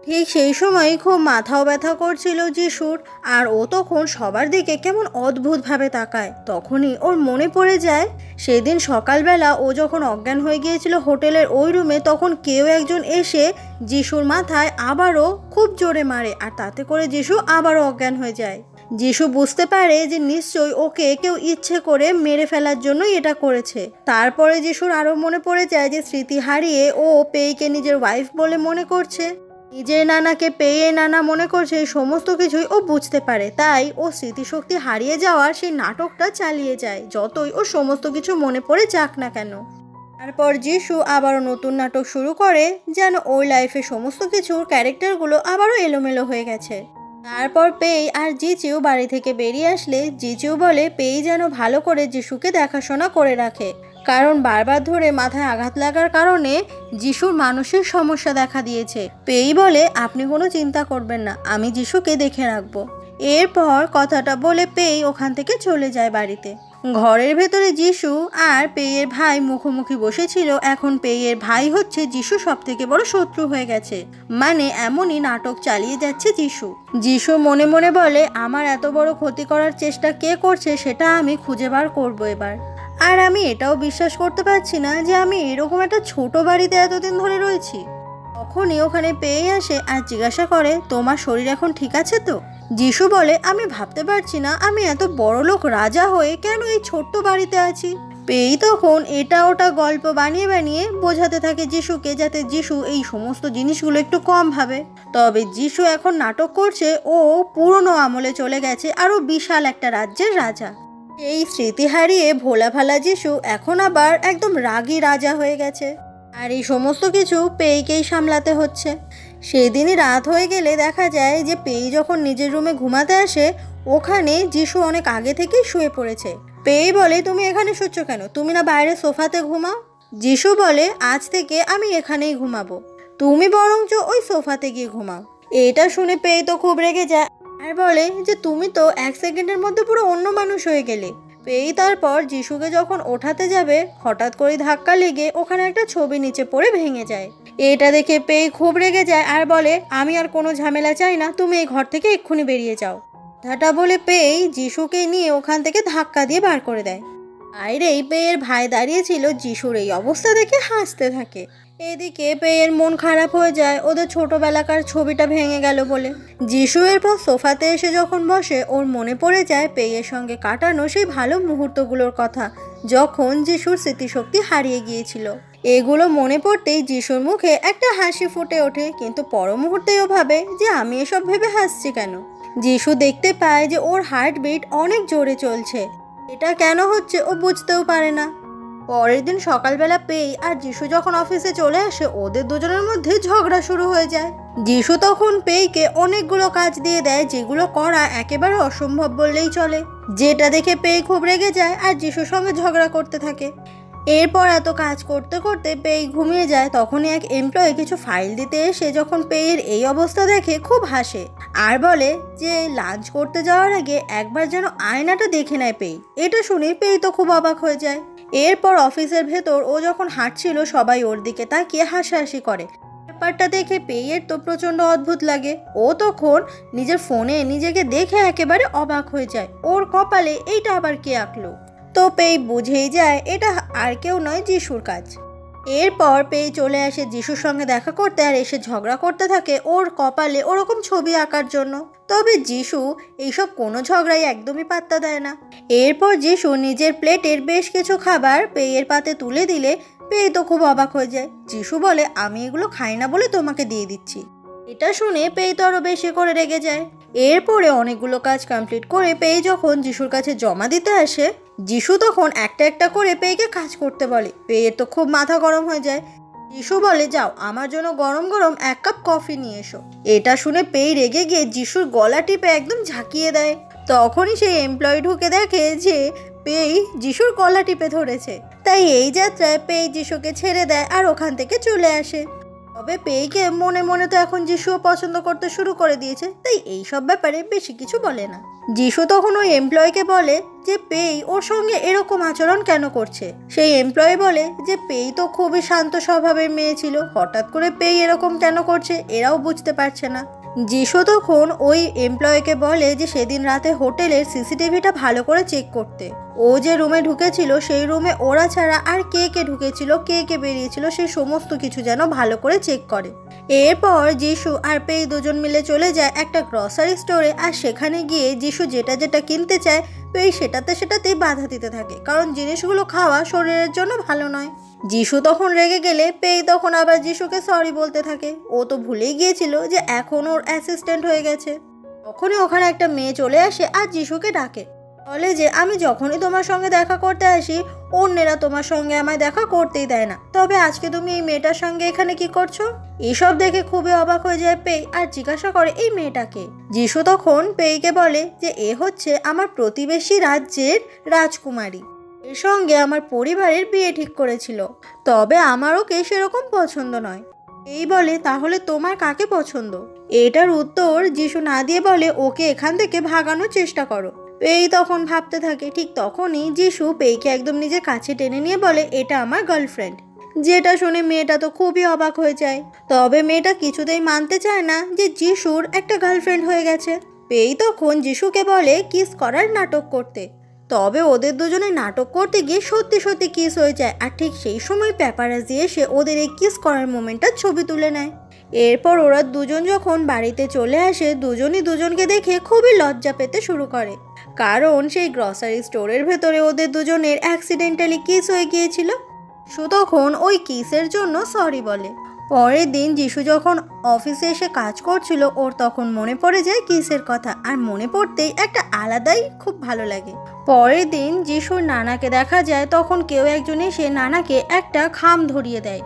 ঠিক সেই সময় খুব মাথাও ব্যথা করছিল যিশুর, আর ও তখন সবার দিকে কেমন অদ্ভুতভাবে তাকায়। তখনই ওর মনে পড়ে যায় সেদিন সকালবেলা ও যখন অজ্ঞান হয়ে গিয়েছিল হোটেলের ওই রুমে, তখন কেউ একজন এসে যিশুর মাথায় আবারও খুব জোরে মারে, আর তাতে করে যিশু আবারও অজ্ঞান হয়ে যায়। যিশু বুঝতে পারে যে নিশ্চয়ই ওকে কেউ ইচ্ছে করে মেরে ফেলার জন্যই এটা করেছে। তারপরে যিশুর আরও মনে পড়ে যায় যে স্মৃতি হারিয়ে ও পেইকে নিজের ওয়াইফ বলে মনে করছে, নিজের নানাকে পেয়ে নানা মনে করছে। এই সমস্ত কিছুই ও বুঝতে পারে, তাই ও স্মৃতিশক্তি হারিয়ে যাওয়ার সেই নাটকটা চালিয়ে যায়, যতই ও সমস্ত কিছু মনে পড়ে যাক না কেন। তারপর যিশু আবারও নতুন নাটক শুরু করে, যেন ওই লাইফে সমস্ত কিছুর ক্যারেক্টারগুলো আবারও এলোমেলো হয়ে গেছে। তারপর পেই আর জিচিও বাড়ি থেকে বেরিয়ে আসলে জিচিও বলে পেই যেন ভালো করে যিশুকে দেখাশোনা করে রাখে, কারণ বারবার ধরে মাথায় আঘাত লাগার কারণে যিশুর মানসিক সমস্যা দেখা দিয়েছে। পেই বলে আপনি কোনো চিন্তা করবেন না, আমি যিশুকে দেখে রাখবো। এরপর কথাটা বলে পেই ওখান থেকে চলে যায় বাড়িতে। ঘরের ভেতরে যিশু আর পেইয়ের ভাই মুখোমুখি বসেছিল। এখন পেইয়ের ভাই হচ্ছে যিশু সব থেকে বড় শত্রু হয়ে গেছে, মানে এমনই নাটক চালিয়ে যাচ্ছে যিশু। যিশু মনে মনে বলে আমার এত বড় ক্ষতি করার চেষ্টা কে করছে সেটা আমি খুঁজে বার করবো এবার। আর আমি এটাও বিশ্বাস করতে পারছি না যে আমি এরকম একটা ছোট বাড়িতে এতদিন ধরে রয়েছি। তখনই ওখানে পেয়ে আসে আর জিজ্ঞাসা করে তোমার শরীর এখন ঠিক আছে তো? যিশু বলে আমি ভাবতে পারছি না আমি এত বড় লোক রাজা হয়ে কেন এই ছোট্ট বাড়িতে আছি। পেই তখন এটা ওটা গল্প বানিয়ে বানিয়ে বোঝাতে থাকে যিশুকে, যাতে যিশু এই সমস্ত জিনিসগুলো একটু কম ভাবে। তবে যিশু এখন নাটক করছে ও পুরনো আমলে চলে গেছে, আরও বিশাল একটা রাজ্যের রাজা। এই স্মৃতি হারিয়ে ভোলা ভালা যিশু এখন আবার একদম রাগী রাজা হয়ে গেছে, আর এই সমস্ত কিছু পেইকেই সামলাতে হচ্ছে। সেদিনই রাত হয়ে গেলে দেখা যায় যে পেই যখন নিজের রুমে ঘুমাতে আসে, ওখানে যিশু অনেক আগে থেকেই শুয়ে পড়েছে। পেই বলে তুমি এখানে শুচ্ছ কেন, তুমি না বাইরে সোফাতে ঘুমাও? যিশু বলে আজ থেকে আমি এখানেই ঘুমাবো, তুমি বরঞ্চ ওই সোফাতে গিয়ে ঘুমাও। এটা শুনে পেই তো খুব রেগে যায় আর বলে যে তুমি তো 1 সেকেন্ডের মধ্যে পুরো অন্য মানুষ হয়ে গেলে। পেই তারপর যিশুকে যখন ওঠাতে যাবে হঠাৎ করে ধাক্কা লেগে ওখানে একটা ছবি নিচে পড়ে ভেঙে যায়। এটা দেখে পেই খুব রেগে যায় আর বলে আমি আর কোনো ঝামেলা চাই না, তুমি এই ঘর থেকে এক্ষুনি বেরিয়ে যাও। কথাটা বলে পেই যিশুকে নিয়ে ওখান থেকে ধাক্কা দিয়ে বার করে দেয়। বাইরেই পেয়ের ভাই দাঁড়িয়েছিল, যিশুর এই অবস্থা দেখে হাসতে থাকে। এদিকে পেয়ের মন খারাপ হয়ে যায় ওদের ছোটবেলাকার ছবিটা ভেঙে গেল বলে। যিশু এরপর সোফাতে এসে যখন বসে ওর মনে পড়ে যায় পেয়ের সঙ্গে কাটানো সেই ভালো মুহূর্তগুলোর কথা, যখন যিশুর স্মৃতিশক্তি হারিয়ে গিয়েছিল। এগুলো মনে পড়তেই যিশুর মুখে একটা হাসি ফুটে ওঠে, কিন্তু পর মুহূর্তেও ভাবে যে আমি এসব ভেবে হাসছি কেন। যিশু দেখতে পায় যে ওর হার্টবিট অনেক জোরে চলছে, এটা কেন হচ্ছে ও বুঝতেও পারে না। পরের দিন সকালবেলা পেই আর যিশু যখন অফিসে চলে আসে ওদের দুজনের মধ্যে ঝগড়া শুরু হয়ে যায়। যিশু তখন পেইকে অনেকগুলো কাজ দিয়ে দেয় যেগুলো করা একেবারে অসম্ভব বললেই চলে, যেটা দেখে পেই খুব রেগে যায় আর যিশুর সঙ্গে ঝগড়া করতে থাকে। এরপর এত কাজ করতে করতে পেই ঘুমিয়ে যায়। তখনই এক এমপ্লয়ি কিছু ফাইল দিতে এসে যখন পেইয়ের এই অবস্থা দেখে খুব হাসে আর বলে যে লাঞ্চ করতে যাওয়ার আগে একবার যেন আয়নাটা দেখে নেয় পেই। এটা শুনে পেই তো খুব অবাক হয়ে যায়। এরপর অফিসের ভেতর ও যখন হাঁটছিল সবাই ওর দিকে তাকিয়ে হাসাহাসি করে। ব্যাপারটা দেখে পেইয়ের তো প্রচণ্ড অদ্ভুত লাগে। ও তখন নিজের ফোনে নিজেকে দেখে একেবারে অবাক হয়ে যায়, ওর কপালে এইটা আবার কে আঁকলো। তো পেই বুঝেই যায় এটা আর কেউ নয় যিশুর কাজ। এরপর পেই চলে আসে যিশুর সঙ্গে দেখা করতে আর এসে ঝগড়া করতে থাকে ওর কপালে ওরকম ছবি আঁকার জন্য। তবে যিশু এইসব কোনো ঝগড়াই একদমই পাত্তা দেয় না। এরপর যিশু নিজের প্লেটের বেশ কিছু খাবার পেইয়ের পাতে তুলে দিলে পেই তো খুব অবাক হয়ে যায়। যিশু বলে আমি এগুলো খাই না বলে তোমাকে দিয়ে দিচ্ছি। এটা শুনে পেই তো আরও বেশি করে রেগে যায়। এরপরে অনেকগুলো কাজ কমপ্লিট করে পেই যখন যিশুর কাছে জমা দিতে আসে, যিশু তখন একটা একটা করে পেইকে কাজ করতে বলে। পেইয়ের তো খুব মাথা গরম হয়ে যায়। যিশু বলে যাও আমার জন্য গরম গরম 1 কাপ কফি নিয়ে এসো। এটা শুনে পেই রেগে গিয়ে যিশুর গলা টিপে একদম ঝাঁকিয়ে দেয়। তখনই সেই এমপ্লয়ি ঢুকে দেখে যে পেই যিশুর গলা টিপে ধরেছে। তাই এই যাত্রায় পেই যিশুকে ছেড়ে দেয় আর ওখান থেকে চলে আসে। তবে পেইকে মনে মনে তো এখন যিশুও পছন্দ করতে শুরু করে দিয়েছে, তাই এইসব ব্যাপারে বেশি কিছু বলে না। যিশু তখন ওই এমপ্লয়িকে বলে যে পেই ওর সঙ্গে এরকম আচরণ কেন করছে। সেই এমপ্লয়ি বলে যে পেই তো খুবই শান্ত স্বভাবের মেয়ে ছিল, হঠাৎ করে পেই এরকম কেন করছে এরাও বুঝতে পারছে না। যিশু তখন ওই এমপ্লয়িকে বলে যে সেদিন রাতে হোটেলের সিসিটিভিটা ভালো করে চেক করতে। ও যে রুমে ঢুকেছিল সেই রুমে ওরা ছাড়া আর কে কে ঢুকেছিল, কে কে বেরিয়েছিল, সেই সমস্ত কিছু যেন ভালো করে চেক করে। এরপর যিশু আর পেই দুজন মিলে চলে যায় একটা গ্রসারি স্টোরে। আর সেখানে গিয়ে যিশু যেটা যেটা কিনতে চায় পেই সেটাতেই বাধা দিতে থাকে, কারণ জিনিসগুলো খাওয়া শরীরের জন্য ভালো নয়। যিশু তখন রেগে গেলে পেই তখন আবার যিশুকে সরি বলতে থাকে। ও তো ভুলেই গিয়েছিল যে এখন ওর অ্যাসিস্ট্যান্ট হয়ে গেছে। তখনই ওখানে একটা মেয়ে চলে আসে আর যিশুকে ডাকে, বলে যে আমি যখনই তোমার সঙ্গে দেখা করতে আসি অন্যেরা তোমার সঙ্গে আমায় দেখা করতেই দেয় না, তবে আজকে তুমি এই মেয়েটার সঙ্গে এখানে কি করছো? এসব দেখে খুবই অবাক হয়ে যায় পেই আর জিজ্ঞাসা করে এই মেয়েটাকে। যিশু তখন পেইকে বলে যে এ হচ্ছে আমার প্রতিবেশী রাজ্যের রাজকুমারী, এর সঙ্গে আমার পরিবারের বিয়ে ঠিক করেছিল, তবে আমার ওকে সেরকম পছন্দ নয়। এই বলে তাহলে তোমার কাকে পছন্দ? এটার উত্তর যিশু না দিয়ে বলে ওকে এখান থেকে ভাগানোর চেষ্টা করো। পেই তখন ভাবতে থাকে। ঠিক তখনই যিশু পেইকে একদম নিজের কাছে টেনে নিয়ে বলে এটা আমার গার্লফ্রেন্ড। যেটা শুনে মেয়েটা তো খুবই অবাক হয়ে যায়, তবে মেয়েটা কিছুতেই মানতে চায় না যে যিশুর একটা গার্লফ্রেন্ড হয়ে গেছে। পেই তখন যিশুকে বলে কিস করার নাটক করতে, তবে ওদের দুজনে নাটক করতে গিয়ে সত্যি সত্যি কিস হয়ে যায়। আর ঠিক সেই সময় প্যাপারাজি এসে ওদের এই কিস করার মোমেন্টটা ছবি তুলে নেয়। এরপর ওরা দুজন যখন বাড়িতে চলে আসে দুজনই দুজনকে দেখে খুবই লজ্জা পেতে শুরু করে, কারণ সেই গ্রসারি স্টোরের ভেতরে ওদের দুজনের অ্যাক্সিডেন্টালি কিস হয়ে গিয়েছিল। যিশু তখন ওই কিসের জন্য সরি বলে। পরের দিন যিশু যখন অফিসে এসে কাজ করছিল ওর তখন মনে পড়ে যায় কিসের কথা, আর মনে পড়তেই একটা আলাদাই খুব ভালো লাগে। পরের দিন যিশুর নানাকে দেখা যায়, তখন কেউ একজন এসে নানাকে একটা খাম ধরিয়ে দেয়।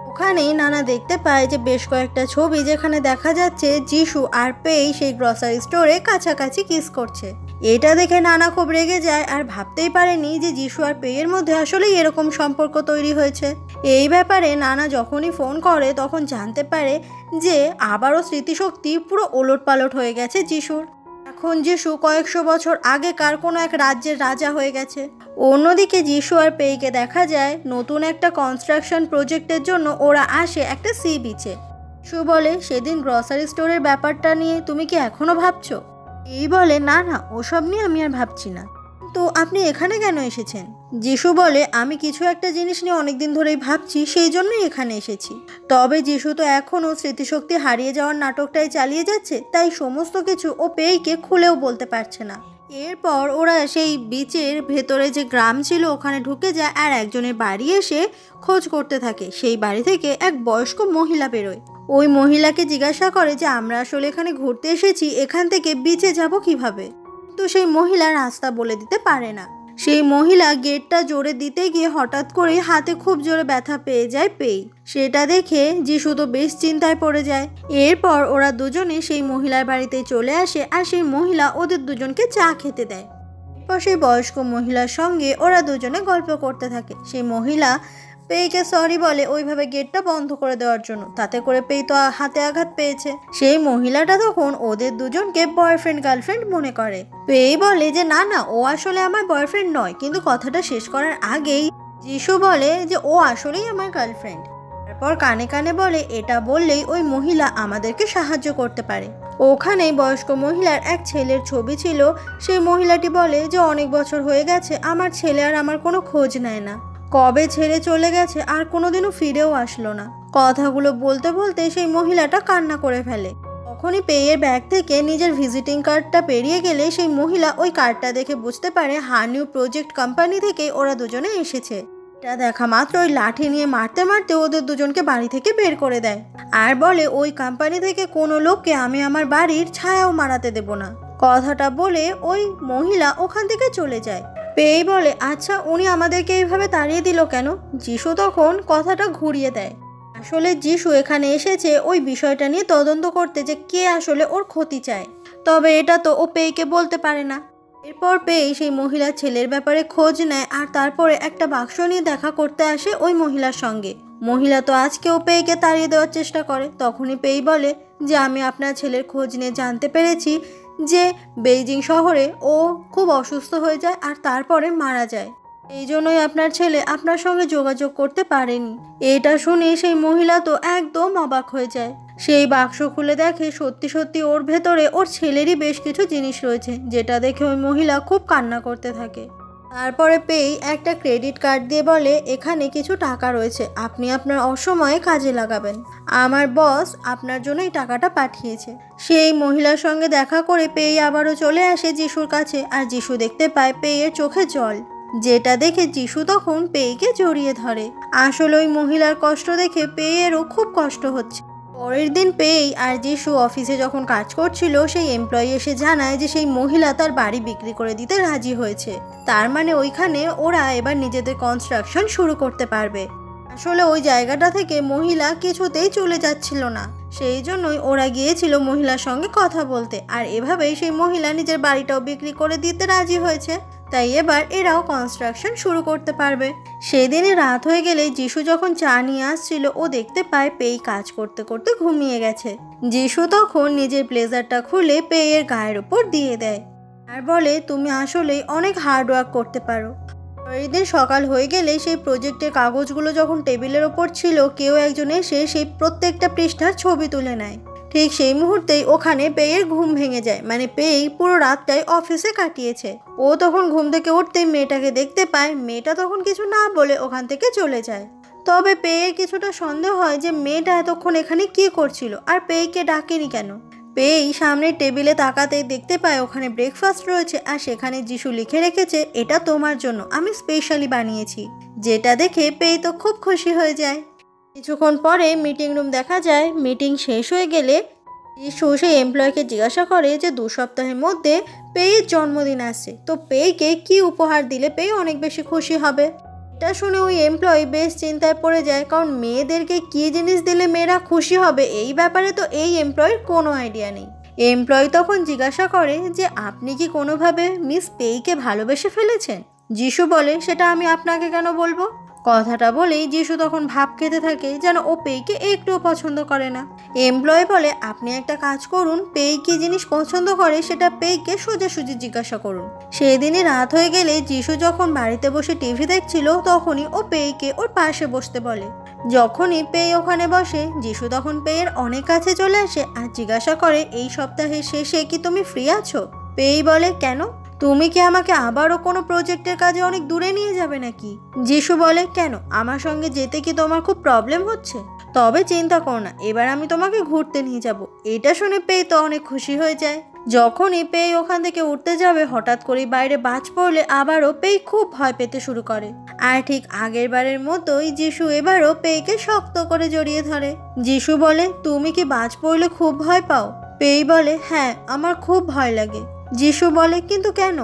ওখানেই নানা দেখতে পায় যে বেশ কয়েকটা ছবি যেখানে দেখা যাচ্ছে যিশু আর পেই সেই গ্রসারি স্টোরে কাছাকাছি কিস করছে। এটা দেখে নানা খুব রেগে যায় আর ভাবতেই পারেনি যে যিশু আর পেয়ের মধ্যে আসলেই এরকম সম্পর্ক তৈরি হয়েছে। এই ব্যাপারে নানা যখনই ফোন করে তখন জানতে পারে যে আবারও স্মৃতিশক্তি পুরো ওলটপালট হয়ে গেছে যিশুর। এখন যিশু কয়েকশো বছর আগেকার কোনো এক রাজ্যের রাজা হয়ে গেছে। অন্যদিকে যিশু আর পেইকে দেখা যায় নতুন একটা কনস্ট্রাকশন প্রজেক্টের জন্য ওরা আসে একটা সি বিচে। যিশু বলে সেদিন গ্রসারি স্টোরের ব্যাপারটা নিয়ে তুমি কি এখনো ভাবছো? এই বলে না না ওসব নিয়ে আমি আর ভাবছি না, তো আপনি এখানে কেন এসেছেন? যিশু বলে আমি কিছু একটা জিনিস নিয়ে অনেকদিন ধরেই ভাবছি, সেই জন্যই এখানে এসেছি। তবে যিশু তো এখনও স্মৃতিশক্তি হারিয়ে যাওয়ার নাটকটাই চালিয়ে যাচ্ছে, তাই সমস্ত কিছু ও পেইকে খুলেও বলতে পারছে না। এরপর ওরা সেই বিচের ভেতরে যে গ্রাম ছিল ওখানে ঢুকে যায় আর একজনের বাড়ি এসে খোঁজ করতে থাকে। সেই বাড়ি থেকে এক বয়স্ক মহিলা বেরোয়। ওই মহিলাকে জিজ্ঞাসা করে যে আমরা আসলে এখানে ঘুরতে এসেছি, এখান থেকে বিচে যাব কিভাবে? তো সেই মহিলা রাস্তা বলে দিতে পারে না। সেই মহিলা গেটটা জোরে দিতে গিয়ে হঠাৎ করে হাতে খুব জোরে ব্যথা পেয়ে যায় পেই। সেটা দেখে যিশু তো বেশ চিন্তায় পড়ে যায়। এরপর ওরা দুজনে সেই মহিলার বাড়িতে চলে আসে আর সেই মহিলা ওদের দুজনকে চা খেতে দেয়। এরপর সেই বয়স্ক মহিলার সঙ্গে ওরা দুজনে গল্প করতে থাকে। সেই মহিলা পেইকে সরি বলে ওইভাবে গেটটা বন্ধ করে দেওয়ার জন্য, তাতে করে পেই তো হাতে আঘাত পেয়েছে। সেই মহিলাটা তখন ওদের দুজনকে বয়ফ্রেন্ড গার্লফ্রেন্ড মনে করে। পেই বলে যে না না ও আসলে আমার বয়ফ্রেন্ড নয়, কিন্তু কথাটা শেষ করার আগেই যিশু বলে যে ও আসলেই আমার গার্লফ্রেন্ড। তারপর কানে কানে বলে এটা বললেই ওই মহিলা আমাদেরকে সাহায্য করতে পারে। ওখানে বয়স্ক মহিলার এক ছেলের ছবি ছিল। সেই মহিলাটি বলে যে অনেক বছর হয়ে গেছে আমার ছেলে আর আমার কোনো খোঁজ নেয় না, কবে ছেড়ে চলে গেছে আর কোনোদিনও ফিরেও আসলো না। কথাগুলো বলতে বলতে সেই মহিলাটা কান্না করে ফেলে। তখনই পেয়ের ব্যাগ থেকে নিজের ভিজিটিং কার্ডটা পেরিয়ে গেলে সেই মহিলা ওই কার্ডটা দেখে বুঝতে পারে হানিউ প্রজেক্ট কোম্পানি থেকে ওরা দুজনে এসেছে। এটা দেখা মাত্র ওই লাঠি নিয়ে মারতে মারতে ওদের দুজনকে বাড়ি থেকে বের করে দেয় আর বলে ওই কোম্পানি থেকে কোনো লোককে আমি আমার বাড়ির ছায়াও মারাতে দেব না। কথাটা বলে ওই মহিলা ওখান থেকে চলে যায়। পেই বলে আচ্ছা উনি আমাদেরকে এইভাবে তাড়িয়ে দিল কেন? যিশু তখন কথাটা ঘুরিয়ে দেয়। আসলে যিশু এখানে এসেছে ওই বিষয়টা নিয়ে তদন্ত করতে যে কে আসলে ওর ক্ষতি চায়, তবে এটা তো ও পেইকে বলতে পারে না। এরপর পেয়ে সেই মহিলার ছেলের ব্যাপারে খোঁজ নেয় আর তারপরে একটা বাক্স নিয়ে দেখা করতে আসে ওই মহিলার সঙ্গে। মহিলা তো আজকেও পেইকে তাড়িয়ে দেওয়ার চেষ্টা করে। তখনই পেই বলে যে আমি আপনার ছেলের খোঁজ নিয়ে জানতে পেরেছি যে বেইজিং শহরে ও খুব অসুস্থ হয়ে যায় আর তারপরে মারা যায়, এই জন্যই আপনার ছেলে আপনার সঙ্গে যোগাযোগ করতে পারেনি। এটা শুনে সেই মহিলা তো একদম অবাক হয়ে যায়। সেই বাক্স খুলে দেখে সত্যি সত্যি ওর ভেতরে ওর ছেলেরই বেশ কিছু জিনিস রয়েছে, যেটা দেখে ওই মহিলা খুব কান্না করতে থাকে। তারপরে পেই একটা ক্রেডিট কার্ড দিয়ে বলে এখানে কিছু টাকা রয়েছে, আপনি আপনার অসময়ে কাজে লাগাবেন, আমার বস আপনার জন্য এই টাকাটা পাঠিয়েছে। সেই মহিলার সঙ্গে দেখা করে পেই আবারও চলে আসে যিশুর কাছে আর যিশু দেখতে পায় পেয়ের চোখে জল, যেটা দেখে যিশু তখন পেইকে জড়িয়ে ধরে। আসলে ওই মহিলার কষ্ট দেখে পেয়েরও খুব কষ্ট হচ্ছে। পরের দিন পেই আর যিশু অফিসে যখন কাজ করছিল সেই এমপ্লয়ি এসে জানায় যে সেই মহিলা তার বাড়ি বিক্রি করে দিতে রাজি হয়েছে। তার মানে ওইখানে ওরা এবার নিজেদের কনস্ট্রাকশন শুরু করতে পারবে। আসলে ওই জায়গাটা থেকে মহিলা কিছুতেই চলে যাচ্ছিল না, সেই জন্যই ওরা গিয়েছিল মহিলার সঙ্গে কথা বলতে, আর এভাবেই সেই মহিলা নিজের বাড়িটাও বিক্রি করে দিতে রাজি হয়েছে। তাই এবার এরাও কনস্ট্রাকশন শুরু করতে পারবে। সেদিনই রাত হয়ে গেলে যিশু যখন চা নিয়ে আসছিল ও দেখতে পায় পেই কাজ করতে করতে ঘুমিয়ে গেছে। যিশু তখন নিজের ব্লেজারটা খুলে পেয়ের গায়ের উপর দিয়ে দেয় আর বলে তুমি আসলেই অনেক হার্ড ওয়ার্ক করতে পারো। পরের দিন সকাল হয়ে গেলে সেই প্রজেক্টের কাগজগুলো যখন টেবিলের ওপর ছিল কেউ একজন এসে সেই প্রত্যেকটা পৃষ্ঠার ছবি তুলে নেয়। ঠিক সেই মুহূর্তেই ওখানে পেয়ের ঘুম ভেঙে যায়, মানে পেই পুরো রাতটাই অফিসে কাটিয়েছে। ও তখন ঘুম থেকে উঠতেই মেয়েটাকে দেখতে পায়, মেয়েটা তখন কিছু না বলে ওখান থেকে চলে যায়। তবে পেয়ের কিছুটা সন্দেহ হয় যে মেয়েটা এতক্ষণ এখানে কি করছিল আর পেইকে ডাকেনি কেন। পেই সামনের টেবিলে তাকাতেই দেখতে পায় ওখানে ব্রেকফাস্ট রয়েছে আর সেখানে যিশু লিখে রেখেছে এটা তোমার জন্য আমি স্পেশালি বানিয়েছি, যেটা দেখে পেই তো খুব খুশি হয়ে যায়। কিছুক্ষণ পরে মিটিং রুম দেখা যায়। মিটিং শেষ হয়ে গেলে যিশু সেই এমপ্লয়কে জিজ্ঞাসা করে যে 2 সপ্তাহের মধ্যে পেয়ের জন্মদিন আসছে, তো পেইকে কি উপহার দিলে পেই অনেক বেশি খুশি হবে। এটা শুনে ওই এমপ্লয় বেশ চিন্তায় পড়ে যায়, কারণ মেয়েদেরকে কী জিনিস দিলে মেয়েরা খুশি হবে এই ব্যাপারে তো এই এমপ্লয়ের কোনো আইডিয়া নেই। এমপ্লয় তখন জিজ্ঞাসা করে যে আপনি কি কোনোভাবে মিস পেইকে ভালোবেসে ফেলেছেন? যিশু বলে সেটা আমি আপনাকে কেন বলবো। কথাটা বলেই যিশু তখন ভাব খেতে থাকে যেন ও পেইকে একটুও পছন্দ করে না। এমপ্লয় বলে আপনি একটা কাজ করুন, পেই কি জিনিস পছন্দ করে সেটা পেইকে সোজাসুজি জিজ্ঞাসা করুন। সেদিনই রাত হয়ে গেলে যিশু যখন বাড়িতে বসে টিভি দেখছিল তখনই ও পেইকে ওর পাশে বসতে বলে। যখনই পেই ওখানে বসে যিশু তখন পেয়ের অনেক কাছে চলে আসে আর জিজ্ঞাসা করে এই সপ্তাহের শেষে কি তুমি ফ্রি আছো? পেই বলে কেন, তুমি কি আমাকে আবারও কোনো প্রজেক্টের কাজে অনেক দূরে নিয়ে যাবে নাকি? যিশু বলে কেন, আমার সঙ্গে যেতে কি তোমার খুব প্রবলেম হচ্ছে? তবে চিন্তা করো না, এবার আমি তোমাকে ঘুরতে নিয়ে যাব। এটা শুনে পেই তো অনেক খুশি হয়ে যায়। যখনই পেই ওখান থেকে উঠতে যাবে হঠাৎ করেই বাইরে বাজ পড়লে আবারও পেই খুব ভয় পেতে শুরু করে। আর ঠিক আগের বারের মতোই যিশু এবারও পেইকে শক্ত করে জড়িয়ে ধরে। যিশু বলে তুমি কি বাজ পড়লে খুব ভয় পাও? পেই বলে হ্যাঁ, আমার খুব ভয় লাগে। যিশু বলে কিন্তু কেন?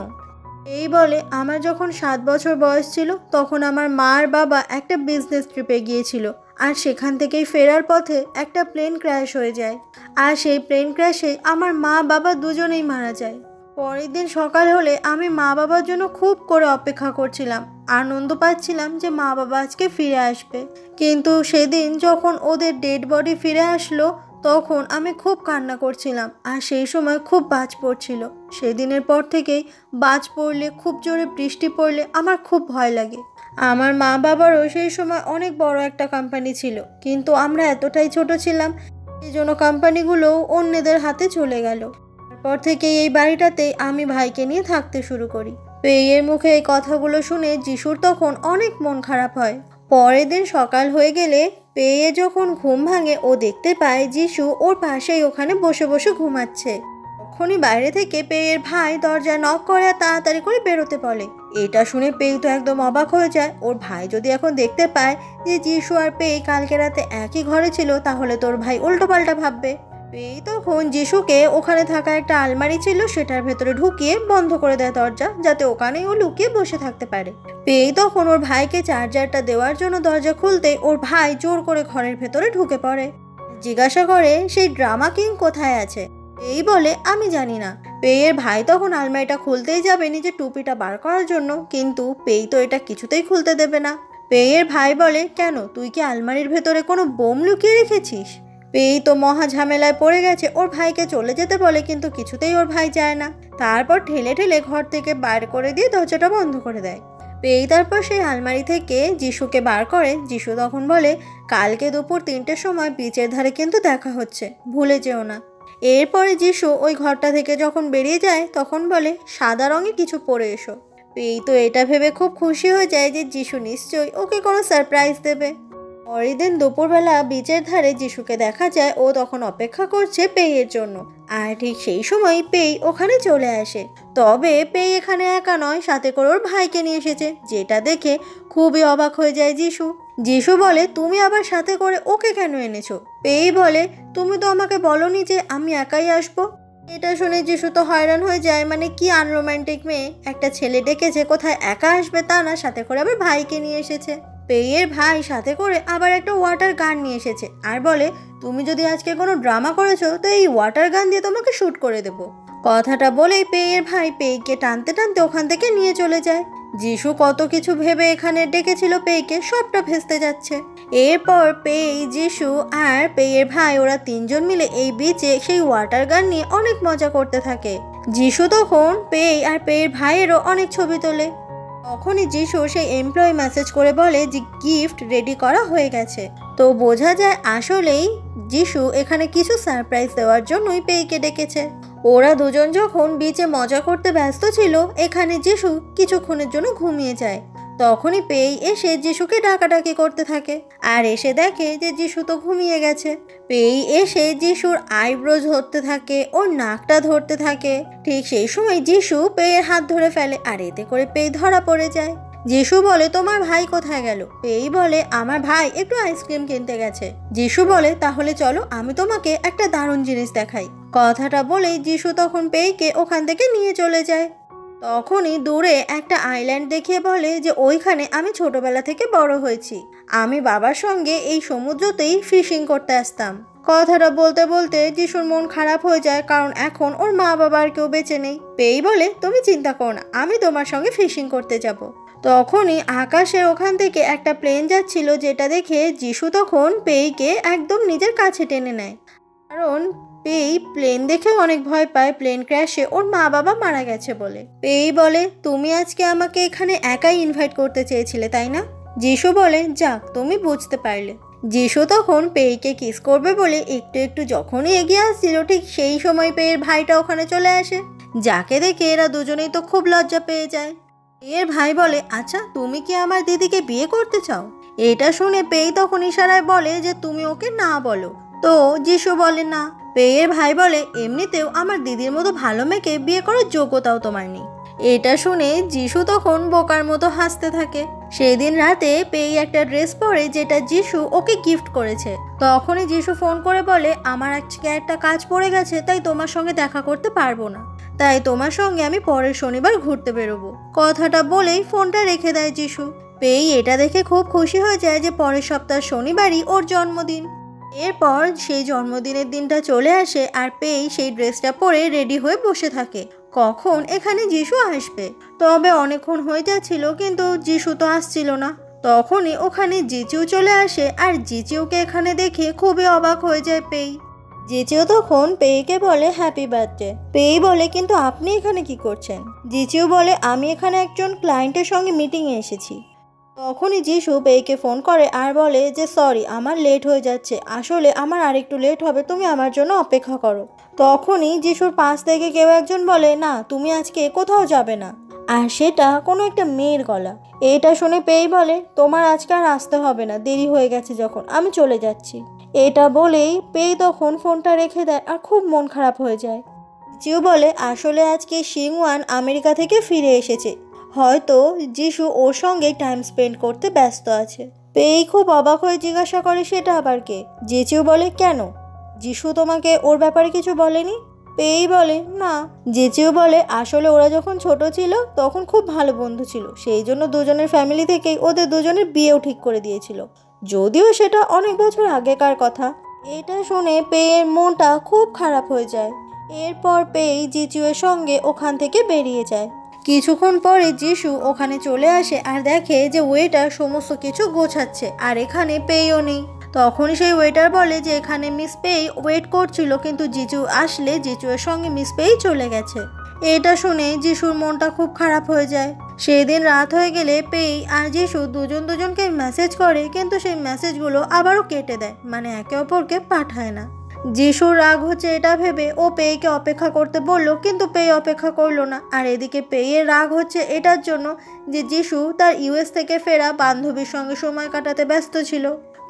এই বলে আমার যখন 7 বছর বয়স ছিল তখন আমার মা আর বাবা একটা বিজনেস ট্রিপে গিয়েছিল আর সেখান থেকেই ফেরার পথে একটা প্লেন ক্র্যাশ হয়ে যায় আর সেই প্লেন ক্র্যাশে আমার মা বাবা দুজনেই মারা যায়। পরের দিন সকাল হলে আমি মা বাবার জন্য খুব করে অপেক্ষা করছিলাম, আনন্দ পাচ্ছিলাম যে মা বাবা আজকে ফিরে আসবে। কিন্তু সেদিন যখন ওদের ডেড বডি ফিরে আসলো তখন আমি খুব কান্না করছিলাম আর সেই সময় খুব বাজ পড়ছিল। সেদিনের পর থেকেই বাজ পড়লে, খুব জোরে বৃষ্টি পড়লে আমার খুব ভয় লাগে। আমার মা বাবারও সেই সময় অনেক বড় একটা কোম্পানি ছিল, কিন্তু আমরা এতটাই ছোট ছিলাম এই জন্য কোম্পানিগুলোও অন্যদের হাতে চলে গেল। তারপর থেকে এই বাড়িটাতে আমি ভাইকে নিয়ে থাকতে শুরু করি। পেয়ের মুখে এই কথাগুলো শুনে যিশুর তখন অনেক মন খারাপ হয়। পরের দিন সকাল হয়ে গেলে পেয়ে যখন ঘুম ভাঙে ও দেখতে পায় যিশু ওর পাশেই ওখানে বসে বসে ঘুমাচ্ছে। তখনই বাইরে থেকে পেয়ের ভাই দরজা নক করে তাড়াতাড়ি করে বেরোতে বলে। এটা শুনে পেই তো একদম অবাক হয়ে যায়। ওর ভাই যদি এখন দেখতে পায় যে যিশু আর পেই কালকে রাতে একই ঘরে ছিল তাহলে তোর ভাই উল্টোপাল্টা ভাববে। পেই তখন যিশুকে ওখানে থাকা একটা আলমারি ছিল সেটার ভেতরে ঢুকিয়ে বন্ধ করে দেয় দরজা, যাতে ওখানেই ও লুকিয়ে বসে থাকতে পারে। পেই তখন ওর ভাইকে চার্জারটা দেওয়ার জন্য দরজা খুলতে ওর ভাই জোর করে ঘরের ভেতরে ঢুকে পড়ে। জিজ্ঞাসা করে সেই ড্রামা কিং কোথায় আছে। এই বলে আমি জানি না। পেয়ের ভাই তখন আলমারিটা খুলতেই যাবে নিজের টুপিটা বার করার জন্য, কিন্তু পেই তো এটা কিছুতেই খুলতে দেবে না। পেয়ের ভাই বলে, কেন, তুই কি আলমারির ভেতরে কোনো বোম লুকিয়ে রেখেছিস? পেই তো মহা ঝামেলায় পড়ে গেছে, ওর ভাইকে চলে যেতে বলে কিন্তু কিছুতেই ওর ভাই যায় না। তারপর ঠেলে ঠেলে ঘর থেকে বার করে দিয়ে দরজাটা বন্ধ করে দেয়। পেই তারপর সেই আলমারি থেকে যিশুকে বার করে। যিশু তখন বলে, কালকে দুপুর 3টের সময় বিচের ধারে কিন্তু দেখা হচ্ছে, ভুলে যেও না। এরপরে যিশু ওই ঘরটা থেকে যখন বেরিয়ে যায় তখন বলে, সাদা রঙে কিছু পরে এসো। পেই তো এটা ভেবে খুব খুশি হয়ে যায় যে যিশু নিশ্চয়ই ওকে কোনো সারপ্রাইজ দেবে। পরের দিন দুপুরবেলা বিচের ধারে যিশুকে দেখা যায়, ও তখন অপেক্ষা করছে পেইয়ের জন্য। আর ঠিক সেই সময় পেই ওখানে চলে আসে। তবে পেই এখানে একা নয়, সাথে করে ওর ভাইকে নিয়ে এসেছে, যেটা দেখে খুবই অবাক হয়ে যায় যিশু। যিশু বলে, তুমি আবার সাথে করে ওকে কেন এনেছো? পেই বলে, তুমি তো আমাকে বলনি যে আমি একাই আসবো। এটা শুনে যিশু তো হয়রান হয়ে যায়, মানে কি আনরোম্যান্টিক মেয়ে, একটা ছেলে ডেকেছে, কোথায় একা আসবে তা না, সাথে করে আবার ভাইকে নিয়ে এসেছে। পেইয়ের ভাই সাথে করে আবার একটা ওয়াটার গান নিয়ে এসেছে আর বলে, তুমি যদি আজকে কোনো ড্রামা করেছো তো এই ওয়াটার গান দিয়ে তোমাকে শ্যুট করে দেবো। কথাটা বলেই পেইয়ের ভাই পেইকে টানতে টানতে ওখান থেকে নিয়ে চলে যায়। যিশু কত কিছু ভেবে এখানে ডেকেছিল পেইকে, সবটা ভেস্তে যাচ্ছে। এরপর পেই, যিশু আর পেইয়ের ভাই ওরা 3জন মিলে এই বিচে সেই ওয়াটার গান নিয়ে অনেক মজা করতে থাকে। যিশু তখন পেই আর পেইয়ের ভাইয়েরও অনেক ছবি তোলে। তখনই যিশু সেই এমপ্লয়ি মেসেজ করে বলে যে গিফট রেডি করা হয়ে গেছে। তো বোঝা যায় আসলেই যিশু এখানে কিছু সারপ্রাইজ দেওয়ার জন্যই পেইকে ডেকেছে। ওরা দুজন যখন বিচে মজা করতে ব্যস্ত ছিল, এখানে যিশু কিছুক্ষণের জন্য ঘুমিয়ে যায়। তখনই পেই এসে যিশুকে ডাকাডাকি করতে থাকে আর এসে দেখে যে যিশু তো ঘুমিয়ে গেছে। পেই এসে যিশুর আইব্রোজ ধরতে থাকে, ওর নাকটা ধরতে থাকে। ঠিক সেই সময় যিশু পেয়ের হাত ধরে ফেলে আর এতে করে পেই ধরা পড়ে যায়। যিশু বলে, তোমার ভাই কোথায় গেল? পেই বলে, আমার ভাই একটু আইসক্রিম কিনতে গেছে। যিশু বলে, তাহলে চলো আমি তোমাকে একটা দারুণ জিনিস দেখাই। কথাটা বলেই যিশু তখন পেইকে ওখান থেকে নিয়ে চলে যায়। তখনই দূরে একটা আইল্যান্ড দেখিয়ে বলে যে ওইখানে আমি ছোটবেলা থেকে বড় হয়েছি, আমি বাবার সঙ্গে এই সমুদ্রতেই ফিশিং করতে আসতাম। কথাটা বলতে বলতে যিশুর মন খারাপ হয়ে যায়, কারণ এখন ওর মা বাবার কেউ বেঁচে নেই। পেই বলে, তুমি চিন্তা করো না, আমি তোমার সঙ্গে ফিশিং করতে যাব। তখনই আকাশে ওখান থেকে একটা প্লেন যাচ্ছিল, যেটা দেখে যিশু তখন পেইকে একদম নিজের কাছে টেনে নেয়, কারণ পেই প্লেন দেখেও অনেক ভয় পায়, প্লেন ক্র্যাশে ওর মা বাবা মারা গেছে বলে। পেই বলে, তুমি আজকে আমাকে এখানে একাই ইনভাইট করতে চেয়েছিলে তাই না? যিশু বলে, যাক তুমি বুঝতে পারলে। যিশু তখন পেইকে কিস করবে বলে একটু একটু যখনই এগিয়ে আসছিল, ঠিক সেই সময় পেয়ের ভাইটা ওখানে চলে আসে, যাকে দেখে এরা দুজনেই তো খুব লজ্জা পেয়ে যায়। পেয়ের ভাই বলে, আচ্ছা তুমি কি আমার দিদিকে বিয়ে করতে চাও? এটা শুনে পেই তখন ইশারায় বলে যে তুমি ওকে না বলো। তো যিশু বলে, না। পেয়ের ভাই বলে, এমনিতেও আমার দিদির মতো ভালো মেয়েকে বিয়ে করার যোগ্যতাও তোমার নেই। এটা শুনে যিশু তখন বোকার মতো হাসতে থাকে। সেদিন রাতে পেই একটা ড্রেস পরে, যেটা যিশু ওকে গিফট করেছে। তখনই যিশু ফোন করে বলে, আমার আজকে একটা কাজ পড়ে গেছে, তাই তোমার সঙ্গে দেখা করতে পারবো না, তাই তোমার সঙ্গে আমি পরের শনিবার ঘুরতে বেরোবো। কথাটা বলেই ফোনটা রেখে দেয় যিশু। পেই এটা দেখে খুব খুশি হয়ে যায় যে পরের সপ্তাহ শনিবারই ওর জন্মদিন। এরপর সেই জন্মদিনের দিনটা চলে আসে আর পেই সেই ড্রেসটা পরে রেডি হয়ে বসে থাকে কখন এখানে যিশু আসবে। তবে অনেকক্ষণ হয়ে যাচ্ছিল কিন্তু যিশু তো আসছিল না। তখনই ওখানে জিচিউ চলে আসে আর জিচিউকে এখানে দেখে খুবই অবাক হয়ে যায় পেই। জিচিউ তখন পেইকে বলে, হ্যাপি বার্থডে। পেই বলে, কিন্তু আপনি এখানে কি করছেন? জিচিউ বলে, আমি এখানে একজন ক্লায়েন্টের সঙ্গে মিটিংয়ে এসেছি। তখনই যিশু পেইকে ফোন করে আর বলে যে সরি, আমার লেট হয়ে যাচ্ছে, আসলে আমার আরেকটু লেট হবে, তুমি আমার জন্য অপেক্ষা করো। তখনই যিশুর পাশ থেকে কেউ একজন বলে, না তুমি আজকে কোথাও যাবে না, আর সেটা কোনো একটা মেয়ের গলা। এটা শুনে পেই বলে, তোমার আজকে আর আসতে হবে না, দেরি হয়ে গেছে যখন, আমি চলে যাচ্ছি। এটা বলেই পেই তখন ফোনটা রেখে দেয় আর খুব মন খারাপ হয়ে যায়। জিউ বলে, আসলে আজকে শিংওয়ান আমেরিকা থেকে ফিরে এসেছে, হয়তো যিশু ওর সঙ্গে টাইম স্পেন্ড করতে ব্যস্ত আছে। পেই খুব অবাক হয়ে জিজ্ঞাসা করে, সেটা আবার কে? জিচিউ বলে, কেন, যিশু তোমাকে ওর ব্যাপারে কিছু বলেনি? পেই বলে, না। জিচিউ বলে, আসলে ওরা যখন ছোট ছিল তখন খুব ভালো বন্ধু ছিল, সেই জন্য দুজনের ফ্যামিলি থেকেই ওদের দুজনের বিয়েও ঠিক করে দিয়েছিল, যদিও সেটা অনেক বছর আগেকার কথা। এটা শুনে পেয়ের মনটা খুব খারাপ হয়ে যায়। এরপর পেই জিজুয়ের সঙ্গে ওখান থেকে বেরিয়ে যায়। কিছুক্ষণ পরে যিশু ওখানে চলে আসে আর দেখে যে ওয়েটার সমস্ত কিছু গোছাচ্ছে আর এখানে পেইও নেই। তখনই সেই ওয়েটার বলে যে এখানে মিস পেই ওয়েট করছিল, কিন্তু জিজু আসলে জিজুয়ের সঙ্গে মিস পেই চলে গেছে। এটা শুনে যিশুর মনটা খুব খারাপ হয়ে যায়। সেই দিন রাত হয়ে গেলে পেই আর যিশু দুজনকে মেসেজ করে, কিন্তু সেই মেসেজগুলো আবারও কেটে দেয়, মানে একে অপরকে পাঠায় না। যিশুর রাগ হচ্ছে এটা ভেবে ও পেইকে অপেক্ষা করতে বলল, কিন্তু পেই অপেক্ষা করলো না। আর এদিকে পেইয়ের রাগ হচ্ছে এটার জন্য যে যিশু তার ইউএস থেকে ফেরা বান্ধবীর সঙ্গে সময় কাটাতে ব্যস্ত ছিল।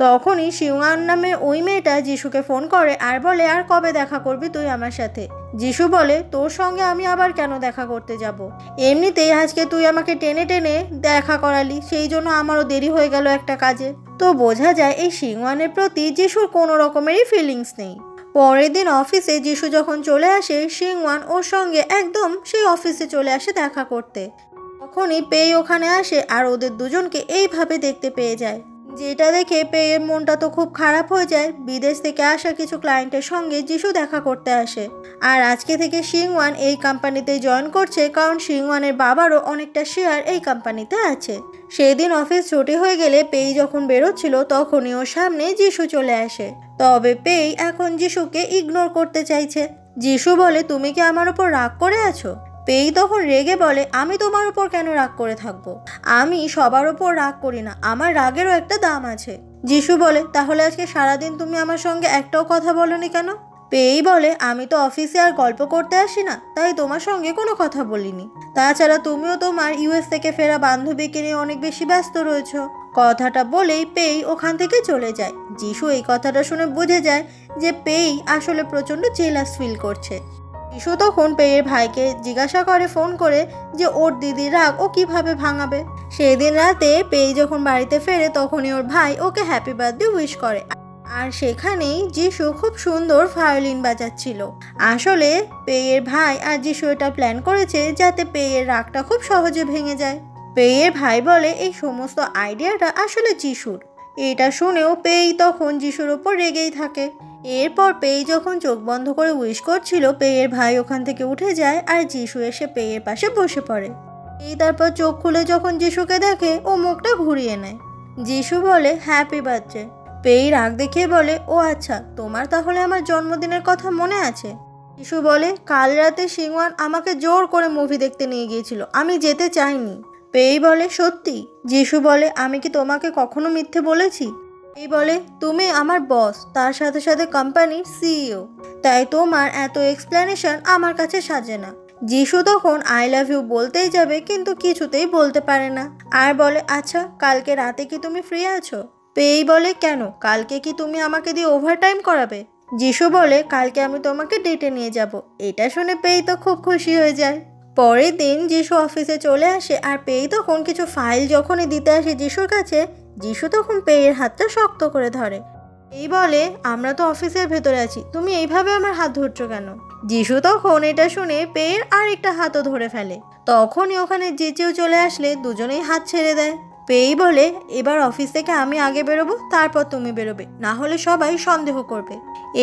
তখনই শিওয়ান নামে ওই মেয়েটা যিশুকে ফোন করে আর বলে, আর কবে দেখা করবি তুই আমার সাথে? যিশু বলে, তোর সঙ্গে আমি আবার কেন দেখা করতে যাব? এমনিতেই আজকে তুই আমাকে টেনে টেনে দেখা করালি, সেই জন্য আমারও দেরি হয়ে গেল একটা কাজে। তো বোঝা যায় এই শিওয়ানের প্রতি যিশুর কোনো রকমেরই ফিলিংস নেই। পরের দিন অফিসে যিশু যখন চলে আসে, শিওয়ান ওর সঙ্গে একদম সেই অফিসে চলে আসে দেখা করতে। তখনই পেই ওখানে আসে আর ওদের দুজনকে এইভাবে দেখতে পেয়ে যায়, যেটা দেখে পেয়ের মনটা তো খুব খারাপ হয়ে যায়। বিদেশ থেকে আসা কিছু ক্লায়েন্টের সঙ্গে যিশু দেখা করতে আসে আর আজকে থেকে শিওয়ান এই কোম্পানিতে জয়েন করছে, কারণ শিওয়ানের বাবারও অনেকটা শেয়ার এই কোম্পানিতে আছে। সেই দিন অফিস ছুটি হয়ে গেলে পেই যখন বেরোচ্ছিল তখনই ওর সামনে যিশু চলে আসে। তবে পেই এখন যিশুকে ইগনোর করতে চাইছে। যিশু বলে, তুমি কি আমার উপর রাগ করে আছো? পেই তখন রেগে বলে, আমি তোমার উপর কেন রাগ করে থাকবো? আমি সবার উপর রাগ করি না, আমার রাগেরও একটা দাম আছে। যিশু বলে, তাহলে আজকে সারাদিন তুমি আমার সঙ্গে একটাও কথা বলোনি কেন? পেই বলে, আমি তো অফিসে আর গল্প করতে আসি না, তাই তোমার সঙ্গে কোনো কথা বলিনি। তাছাড়া তুমিও তোমার ইউএস থেকে ফেরা বান্ধবীকে নিয়ে অনেক বেশি ব্যস্ত রয়েছ। কথাটা বলেই পেই ওখান থেকে চলে যায়। যিশু এই কথাটা শুনে বুঝে যায় যে পেই আসলে প্রচণ্ড জেলাস ফিল করছে। যিশু তখন পেয়ের ভাইকে জিজ্ঞাসা করে ফোন করে যে ওর দিদির রাগ ও কিভাবে ভাঙাবে। সেই দিন রাতে পেই যখন বাড়িতে ফেরে তখনই ওর ভাই ওকে হ্যাপি বার্থডে উইশ করে, আর সেখানেই যিশু খুব সুন্দর ভায়োলিন বাজাচ্ছিল। আসলে পেয়ের ভাই আর যিশু এটা প্ল্যান করেছে যাতে পেয়ের রাগটা খুব সহজে ভেঙে যায়। পেয়ের ভাই বলে এই সমস্ত আইডিয়াটা আসলে যিশুর। এটা শুনেও পেই তখন যিশুর ওপর রেগেই থাকে। এরপর পেই যখন চোখ বন্ধ করে উইশ করছিল, পেয়ের ভাই ওখান থেকে উঠে যায় আর যিশু এসে পেয়ের পাশে বসে পড়ে। পেই তারপর চোখ খুলে যখন যিশুকে দেখে ও মুখটা ঘুরিয়ে নেয়। যিশু বলে, হ্যাপি বার্থডে। পেই রাগ দেখিয়ে বলে, ও আচ্ছা, তোমার তাহলে আমার জন্মদিনের কথা মনে আছে? যিশু বলে, কাল রাতে শিওয়ান আমাকে জোর করে মুভি দেখতে নিয়ে গিয়েছিল, আমি যেতে চাইনি। পেই বলে, সত্যি? যিশু বলে, আমি কি তোমাকে কখনো মিথ্যে বলেছি? এই বলে, তুমি আমার বস, তার সাথে সাথে কোম্পানির সিইও, তাই তোমার এত এক্সপ্লেনেশন আমার কাছে সাজে না। যিশু তখন আই লাভ ইউ বলতেই যাবে, কিন্তু কিছুতেই বলতে পারে না আর বলে, আচ্ছা কালকে রাতে কি তুমি ফ্রি আছো? পেই বলে, কেন, কালকে কি তুমি আমাকে দিয়ে ওভারটাইম করাবে? যিশু বলে, কালকে আমি তোমাকে ডেটে নিয়ে যাব। এটা শুনে পেই তো খুব খুশি হয়ে যায়। পরের দিন যিশু অফিসে চলে আসে আর পেই তখন কিছু ফাইল যখনই দিতে আসে যিশুর কাছে, যিশু তখন পেয়ের হাতটা শক্ত করে ধরে। এই বলে, আমরা তো অফিসের ভেতরে আছি, তুমি এইভাবে আমার হাত ধরছো কেন? যিশু তখন এটা শুনে পেয়ের আরেকটা হাতও ধরে ফেলে। তখনই ওখানে জিজু চলে আসলে দুজনেই হাত ছেড়ে দেয়। পেই বলে, এবার অফিস থেকে আমি আগে বেরোবো, তারপর তুমি বেরোবে, না হলে সবাই সন্দেহ করবে।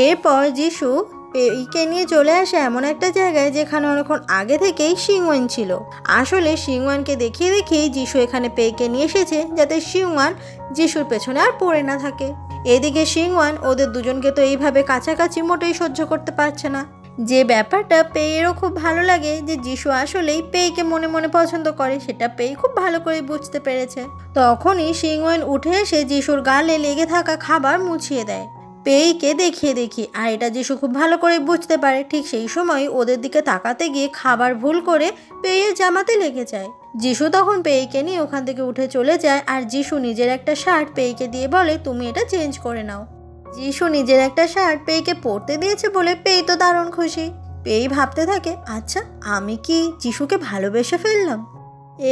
এরপর যিশু পেইকে নিয়ে চলে আসে এমন একটা জায়গায় যেখানে অনেকক্ষণ আগে থেকেই শিওয়ান ছিল। আসলে শিওয়ানকে দেখিয়ে দেখিয়েই যিশু এখানে পেইকে নিয়ে এসেছে যাতে শিওয়ান যিশুর পেছনে আর পড়ে না থাকে। এদিকে শিওয়ান ওদের দুজনকে তো এইভাবে কাছাকাছি মোটেই সহ্য করতে পারছে না। যে ব্যাপারটা পেয়েরও খুব ভালো লাগে যে যিশু আসলেই পেইকে মনে মনে পছন্দ করে, সেটা পেই খুব ভালো করে বুঝতে পেরেছে। তখনই শিওয়ান উঠে এসে যিশুর গালে লেগে থাকা খাবার মুছিয়ে দেয় পেইকে দেখিয়ে দেখি, আর এটা যিশু খুব ভালো করে বুঝতে পারে। ঠিক সেই সময় ওদের দিকে তাকাতে গিয়ে খাবার ভুল করে পেইয়ের জামাতে লেগে যায়। যিশু তখন পেইকে নিয়ে ওখান থেকে উঠে চলে যায় আর যিশু নিজের একটা শার্ট পেইকে দিয়ে বলে, তুমি এটা চেঞ্জ করে নাও। যিশু নিজের একটা শার্ট পেইকে পরতে দিয়েছে বলে পেই তো দারুণ খুশি। পেই ভাবতে থাকে, আচ্ছা আমি কি যিশুকে ভালোবেসে ফেললাম?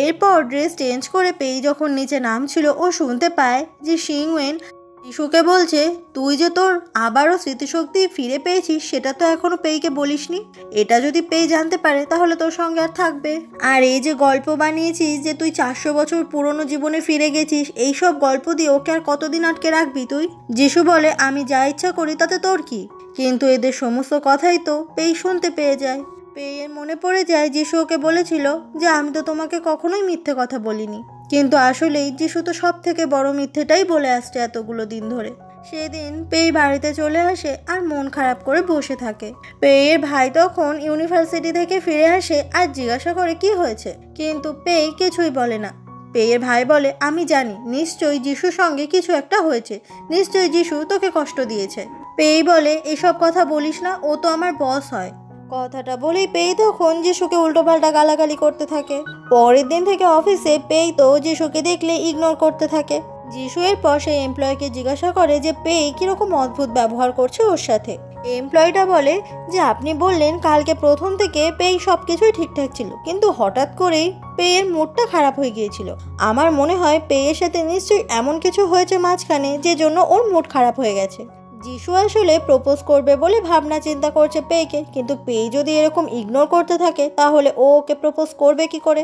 এরপর ড্রেস চেঞ্জ করে পেই যখন নিচে নামছিল ও শুনতে পায় যে শিওয়ান যিশুকে বলছে, তুই যে তোর আবারও স্মৃতিশক্তি ফিরে পেয়েছিস সেটা তো এখনো পেইকে বলিসনি। এটা যদি পেই জানতে পারে তাহলে তোর সঙ্গে আর থাকবে। আর এই যে গল্প বানিয়েছিস যে তুই 400 বছর পুরনো জীবনে ফিরে গেছিস, এইসব গল্প দিয়ে ওকে আর কতদিন আটকে রাখবি তুই? যিশু বলে, আমি যা ইচ্ছা করি তাতে তোর কি? কিন্তু এদের সমস্ত কথাই তো পেই শুনতে পেয়ে যায়। পেয়ের মনে পড়ে যায় যিশু ওকে বলেছিল যে আমি তো তোমাকে কখনোই মিথ্যে কথা বলিনি, কিন্তু আসলেই যিশু তো সব থেকে বড় মিথ্যেটাই বলে আসছে এতগুলো দিন ধরে। সেদিন পেই বাড়িতে চলে আসে আর মন খারাপ করে বসে থাকে। পেয়ের ভাই তখন ইউনিভার্সিটি থেকে ফিরে আসে আর জিজ্ঞাসা করে কি হয়েছে, কিন্তু পেই কিছুই বলে না। পেয়ের ভাই বলে আমি জানি নিশ্চয়ই যিশুর সঙ্গে কিছু একটা হয়েছে, নিশ্চয়ই যিশু তোকে কষ্ট দিয়েছে। পেই বলে এসব কথা বলিস না, ও তো আমার বস হয়। কথাটা বলেই পেই তখন যিশুকে উল্টোপাল্টা গালাগালি করতে থাকে। পরের দিন থেকে অফিসে পেই তো যিশুকে দেখলে ইগনোর করতে থাকে। যিশু এরপর সেই এমপ্লয়িকে জিজ্ঞাসা করে যে পেই কিরকম অদ্ভুত ব্যবহার করছে ওর সাথে। এমপ্লয়িটা বলে যে আপনি বললেন কালকে প্রথম থেকে পেই সবকিছুই ঠিকঠাক ছিল, কিন্তু হঠাৎ করেই পেয়ের মুডটা খারাপ হয়ে গিয়েছিল। আমার মনে হয় পেয়ের সাথে নিশ্চয়ই এমন কিছু হয়েছে মাঝখানে যে জন্য ওর মুড খারাপ হয়ে গেছে। যিশু আসলে প্রপোজ করবে বলে ভাবনা চিন্তা করছে পেইকে, কিন্তু পেই যদি এরকম ইগনোর করতে থাকে তাহলে ও ওকে প্রপোজ করবে কি করে।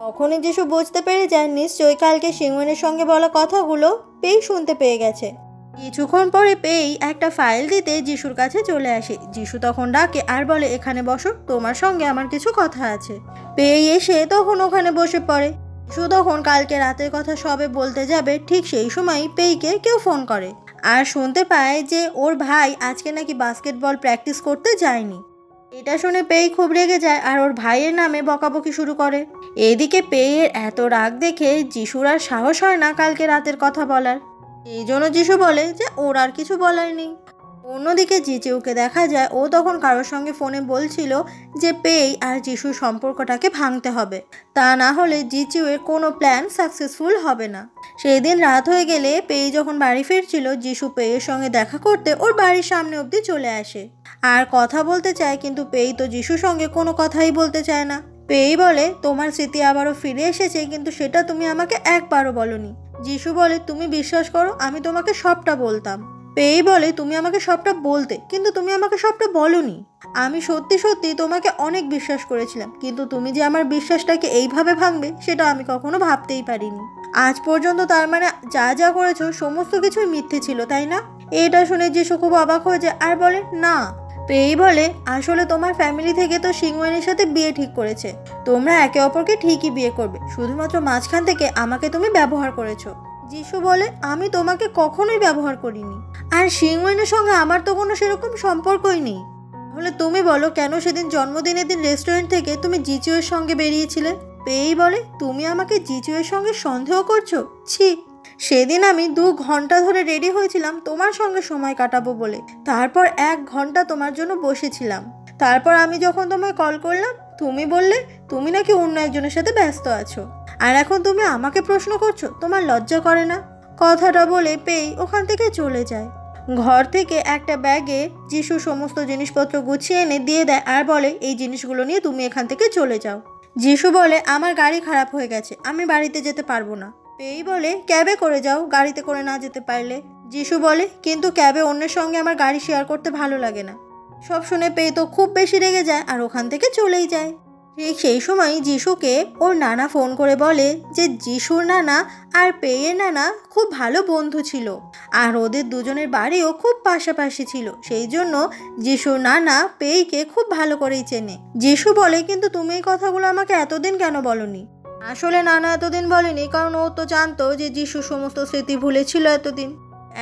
তখনই যিশু বুঝতে পেরে যায় নিশ্চয়ই কালকে সিংহনের সঙ্গে বলা কথাগুলো পেই শুনতে পেয়ে গেছে। কিছুক্ষণ পরে পেই একটা ফাইল দিতে যিশুর কাছে চলে আসে। যিশু তখন ডাকে আর বলে এখানে বসো, তোমার সঙ্গে আমার কিছু কথা আছে। পেই এসে তখন ওখানে বসে পড়ে। যিশু তখন কালকে রাতের কথা সবে বলতে যাবে, ঠিক সেই সময় পেইকে কেউ ফোন করে আর শুনতে পায় যে ওর ভাই আজকে নাকি বাস্কেটবল প্র্যাকটিস করতে যায়নি। এটা শুনে পেই খুব রেগে যায় আর ওর ভাইয়ের নামে বকাবকি শুরু করে। এদিকে পেইয়ের এত রাগ দেখে যিশুর আর সাহস হয় না কালকে রাতের কথা বলার। এই জন্য যিশু বলে যে ওর আর কিছু বলার নেই। অন্যদিকে জিচিউকে দেখা যায় ও তখন কারোর সঙ্গে ফোনে বলছিল যে পেই আর যিশুর সম্পর্কটাকে ভাঙতে হবে, তা না হলে জিচিউয়ের কোনো প্ল্যান সাকসেসফুল হবে না। সেই দিন রাত হয়ে গেলে পেই যখন বাড়ি ফিরছিল যিশু পেইয়ের সঙ্গে দেখা করতে ওর বাড়ির সামনে অবধি চলে আসে আর কথা বলতে চায়, কিন্তু পেই তো যিশুর সঙ্গে কোনো কথাই বলতে চায় না। পেই বলে তোমার স্মৃতি আবারও ফিরে এসেছে, কিন্তু সেটা তুমি আমাকে একবারও বলনি। যিশু বলে তুমি বিশ্বাস করো আমি তোমাকে সবটা বলতাম। পেই বলে তুমি আমাকে সবটা বলতে, কিন্তু তুমি আমাকে সবটা বলনি। আমি সত্যি সত্যি তোমাকে অনেক বিশ্বাস করেছিলাম, কিন্তু তুমি যে আমার বিশ্বাসটাকে এইভাবে ভাঙবে সেটা আমি কখনো ভাবতেই পারিনি। আজ পর্যন্ত তার মানে যা যা করেছো সমস্ত কিছুই মিথ্যে ছিল, তাই না? এটা শুনে যিশু খুব অবাক হয়ে যায় আর বলে না। পেই বলে আসলে তোমার ফ্যামিলি থেকে তো সিংওয়েনের সাথে বিয়ে ঠিক করেছে, তোমরা একে অপরকে ঠিকই বিয়ে করবে, শুধুমাত্র মাঝখান থেকে আমাকে তুমি ব্যবহার করেছো। যিশু বলে আমি তোমাকে কখনোই ব্যবহার করিনি, আর সিংওয়েনের সঙ্গে আমার তো কোনো সেরকম সম্পর্কই নেই। তাহলে তুমি বলো কেন সেদিন জন্মদিনের দিন রেস্টুরেন্ট থেকে তুমি জিচুয়ের সঙ্গে বেরিয়েছিলে? পেই বলে তুমি আমাকে জিচুয়ের সঙ্গে সন্দেহ করছো? ছি, সেদিন আমি 2 ঘন্টা ধরে রেডি হয়েছিলাম তোমার সঙ্গে সময় কাটাবো বলে, তারপর 1 ঘন্টা তোমার জন্য বসেছিলাম। তারপর আমি যখন তোমায় কল করলাম তুমি বললে তুমি নাকি অন্য একজনের সাথে ব্যস্ত আছো, আর এখন তুমি আমাকে প্রশ্ন করছো, তোমার লজ্জা করে না? কথাটা বলে পেই ওখান থেকে চলে যায়। ঘর থেকে একটা ব্যাগে যিশু সমস্ত জিনিসপত্র গুছিয়ে এনে দিয়ে দেয় আর বলে এই জিনিসগুলো নিয়ে তুমি এখান থেকে চলে যাও। যিশু বলে আমার গাড়ি খারাপ হয়ে গেছে, আমি বাড়িতে যেতে পারবো না। পেই বলে ক্যাবে করে যাও, গাড়িতে করে না যেতে পারলে। যিশু বলে কিন্তু ক্যাবে অন্যের সঙ্গে আমার গাড়ি শেয়ার করতে ভালো লাগে না। সব শুনে পেই তো খুব বেশি রেগে যায় আর ওখান থেকে চলেই যায়। ঠিক সেই সময় যিশুকে ওর নানা ফোন করে বলে যে যিশুর নানা আর পেয়ের নানা খুব ভালো বন্ধু ছিল আর ওদের দুজনের বাড়িও খুব পাশাপাশি ছিল, সেই জন্য যিশুর নানা পেইকে খুব ভালো করেই চেনে। যিশু বলে কিন্তু তুমি এই কথাগুলো আমাকে এতদিন কেন বলনি? আসলে নানা এতদিন বলেনি কারণ ও তো জানতো যে যিশু সমস্ত স্মৃতি ভুলেছিল এতদিন।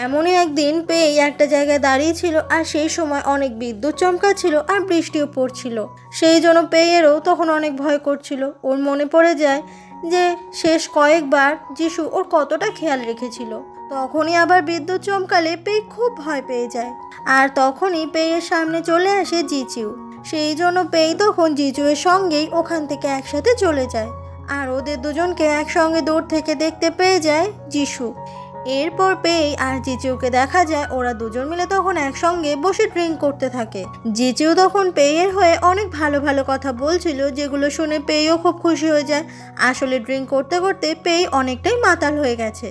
এমনই একদিন পেই একটা জায়গায় দাঁড়িয়েছিল আর সেই সময় অনেক বিদ্যুৎ চমকাচ্ছিল আর বৃষ্টিও পড়ছিল, সেই জন্য পেইয়েরও তখন অনেক ভয় করছিল। ওর মনে পড়ে যায় যে শেষ কয়েকবার যিশু ওর কতটা খেয়াল রেখেছিল। তখনই আবার বিদ্যুৎ চমকালে পেই খুব ভয় পেয়ে যায় আর তখনই পেইয়ের সামনে চলে আসে জিচিউ। সেই জন্য পেই তখন জিচুয়ের সঙ্গেই ওখান থেকে একসাথে চলে যায় আর ওদের দুজনকে একসঙ্গে দূর থেকে দেখতে পেয়ে যায় যিশু। এরপর পেই আর জিচিউকে দেখা যায় ওরা দুজন মিলে তখন একসঙ্গে বসে ড্রিঙ্ক করতে থাকে। জিচিউ তখন পেইয়ের হয়ে অনেক ভালো ভালো কথা বলছিল, যেগুলো শুনে পেইও খুব খুশি হয়ে যায়। আসলে ড্রিঙ্ক করতে করতে পেই অনেকটাই মাতাল হয়ে গেছে।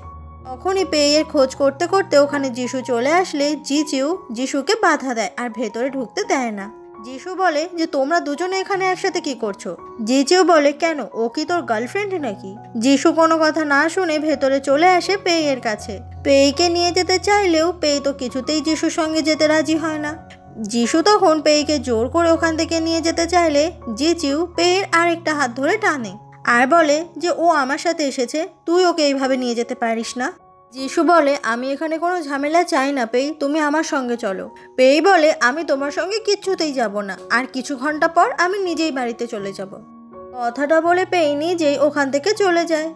তখনই পেইয়ের খোঁজ করতে করতে ওখানে যিশু চলে আসলে জিচিউ যিশুকে বাধা দেয় আর ভেতরে ঢুকতে দেয় না। যিশু বলে যে তোমরা দুজনে এখানে একসাথে কি করছো? জিচিউ বলে কেন, ও কি তোর গার্লফ্রেন্ড নাকি? যিশু কোনো কথা না শুনে ভেতরে চলে আসে পেইয়ের কাছে। পেইকে নিয়ে যেতে চাইলেও পেই তো কিছুতেই যিশুর সঙ্গে যেতে রাজি হয় না। যিশু তখন পেইকে জোর করে ওখান থেকে নিয়ে যেতে চাইলে জিচিউ পেয়ের আরেকটা হাত ধরে টানে আর বলে যে ও আমার সাথে এসেছে, তুই ওকে এইভাবে নিয়ে যেতে পারিস না। যিশু বলে, আমি এখানে কোনো ঝামেলা চাই না পেই, তুমি আমার সঙ্গে চলো। পেই বলে, আমি তোমার সঙ্গে কিচ্ছুতেই যাব না, আর কিছু ঘন্টা পর আমি নিজেই বাড়িতে চলে যাব। কথাটা বলে পেই নিজেই ওখান থেকে চলে যায়।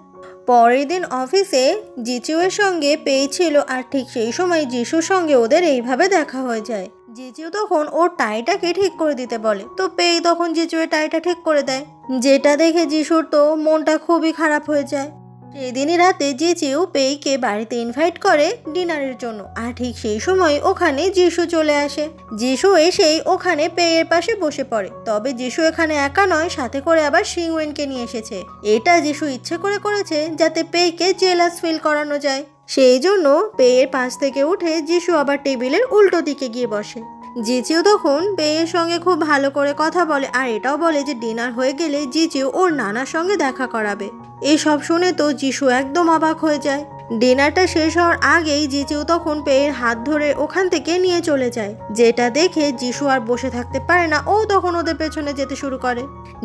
পরের দিন অফিসে জিচিউয়ের সঙ্গে পেই ছিল, আর ঠিক সেই সময় যিশুর সঙ্গে ওদের এইভাবে দেখা হয়ে যায়। জিচিউ তখন ওর টাইটাকে ঠিক করে দিতে বলে, তো পেই তখন জিচিউয়ের টাইটা ঠিক করে দেয়, যেটা দেখে যিশুর তো মনটা খুবই খারাপ হয়ে যায়। সেই দিনই রাতে জিচিউ পেইকে বাড়িতে ইনভাইট করে ডিনারের জন্য, আর ঠিক সেই সময় ওখানে যিশু চলে আসে। যিশু এসেই ওখানে পেয়ের পাশে বসে পড়ে। তবে যিশু এখানে একা নয়, সাথে করে আবার শিংওয়েনকে নিয়ে এসেছে। এটা যিশু ইচ্ছে করে করেছে যাতে পেইকে জেলাস ফিল করানো যায়। সেই জন্য পেয়ের পাশ থেকে উঠে যিশু আবার টেবিলের উল্টো দিকে গিয়ে বসে। জিচিউ তখন পেয়ের সঙ্গে খুব ভালো করে কথা বলে, আর এটাও বলে যে ডিনার হয়ে গেলে জিচিউ ওর নানার সঙ্গে দেখা করাবে। এসব শুনে তো যিশু একদম অবাক হয়ে যায়। ডিনারটা শেষ হওয়ার আগেই জিচিউ তখন পেয়ের হাত ধরে ওখান থেকে নিয়ে চলে যায়, যেটা দেখে যিশু আর বসে থাকতে পারে না, ও তখন ওদের পেছনে যেতে শুরু করে।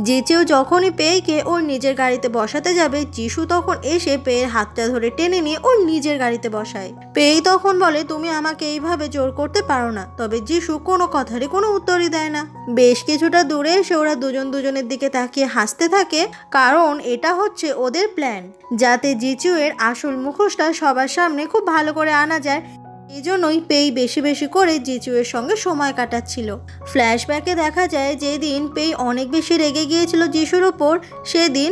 জিচিউ যখনই পেইকে ওর নিজের গাড়িতে বসাতে যাবে, যিশু তখন এসে পেয়ের হাতটা ধরে টেনে নিয়ে ওর নিজের গাড়িতে বসায়। পেই তখন বলে, তুমি আমাকে এইভাবে জোর করতে পারো না। তবে যিশু কোনো কথারই কোনো উত্তরই দেয় না। বেশ কিছুটা দূরে এসে ওরা দুজন দুজনের দিকে তাকিয়ে হাসতে থাকে, কারণ এটা হচ্ছে ওদের প্ল্যান, যাতে জিচিউয়ের আসল মুখোশটা সবার সামনে খুব ভালো করে আনা যায়। এই জন্যই পেই বেশি বেশি করে জিচিউয়ের সঙ্গে সময় কাটাচ্ছিল। ফ্ল্যাশব্যাকে দেখা যায় যেদিন পেই অনেক বেশি রেগে গিয়েছিল যিশুর ওপর, সেদিন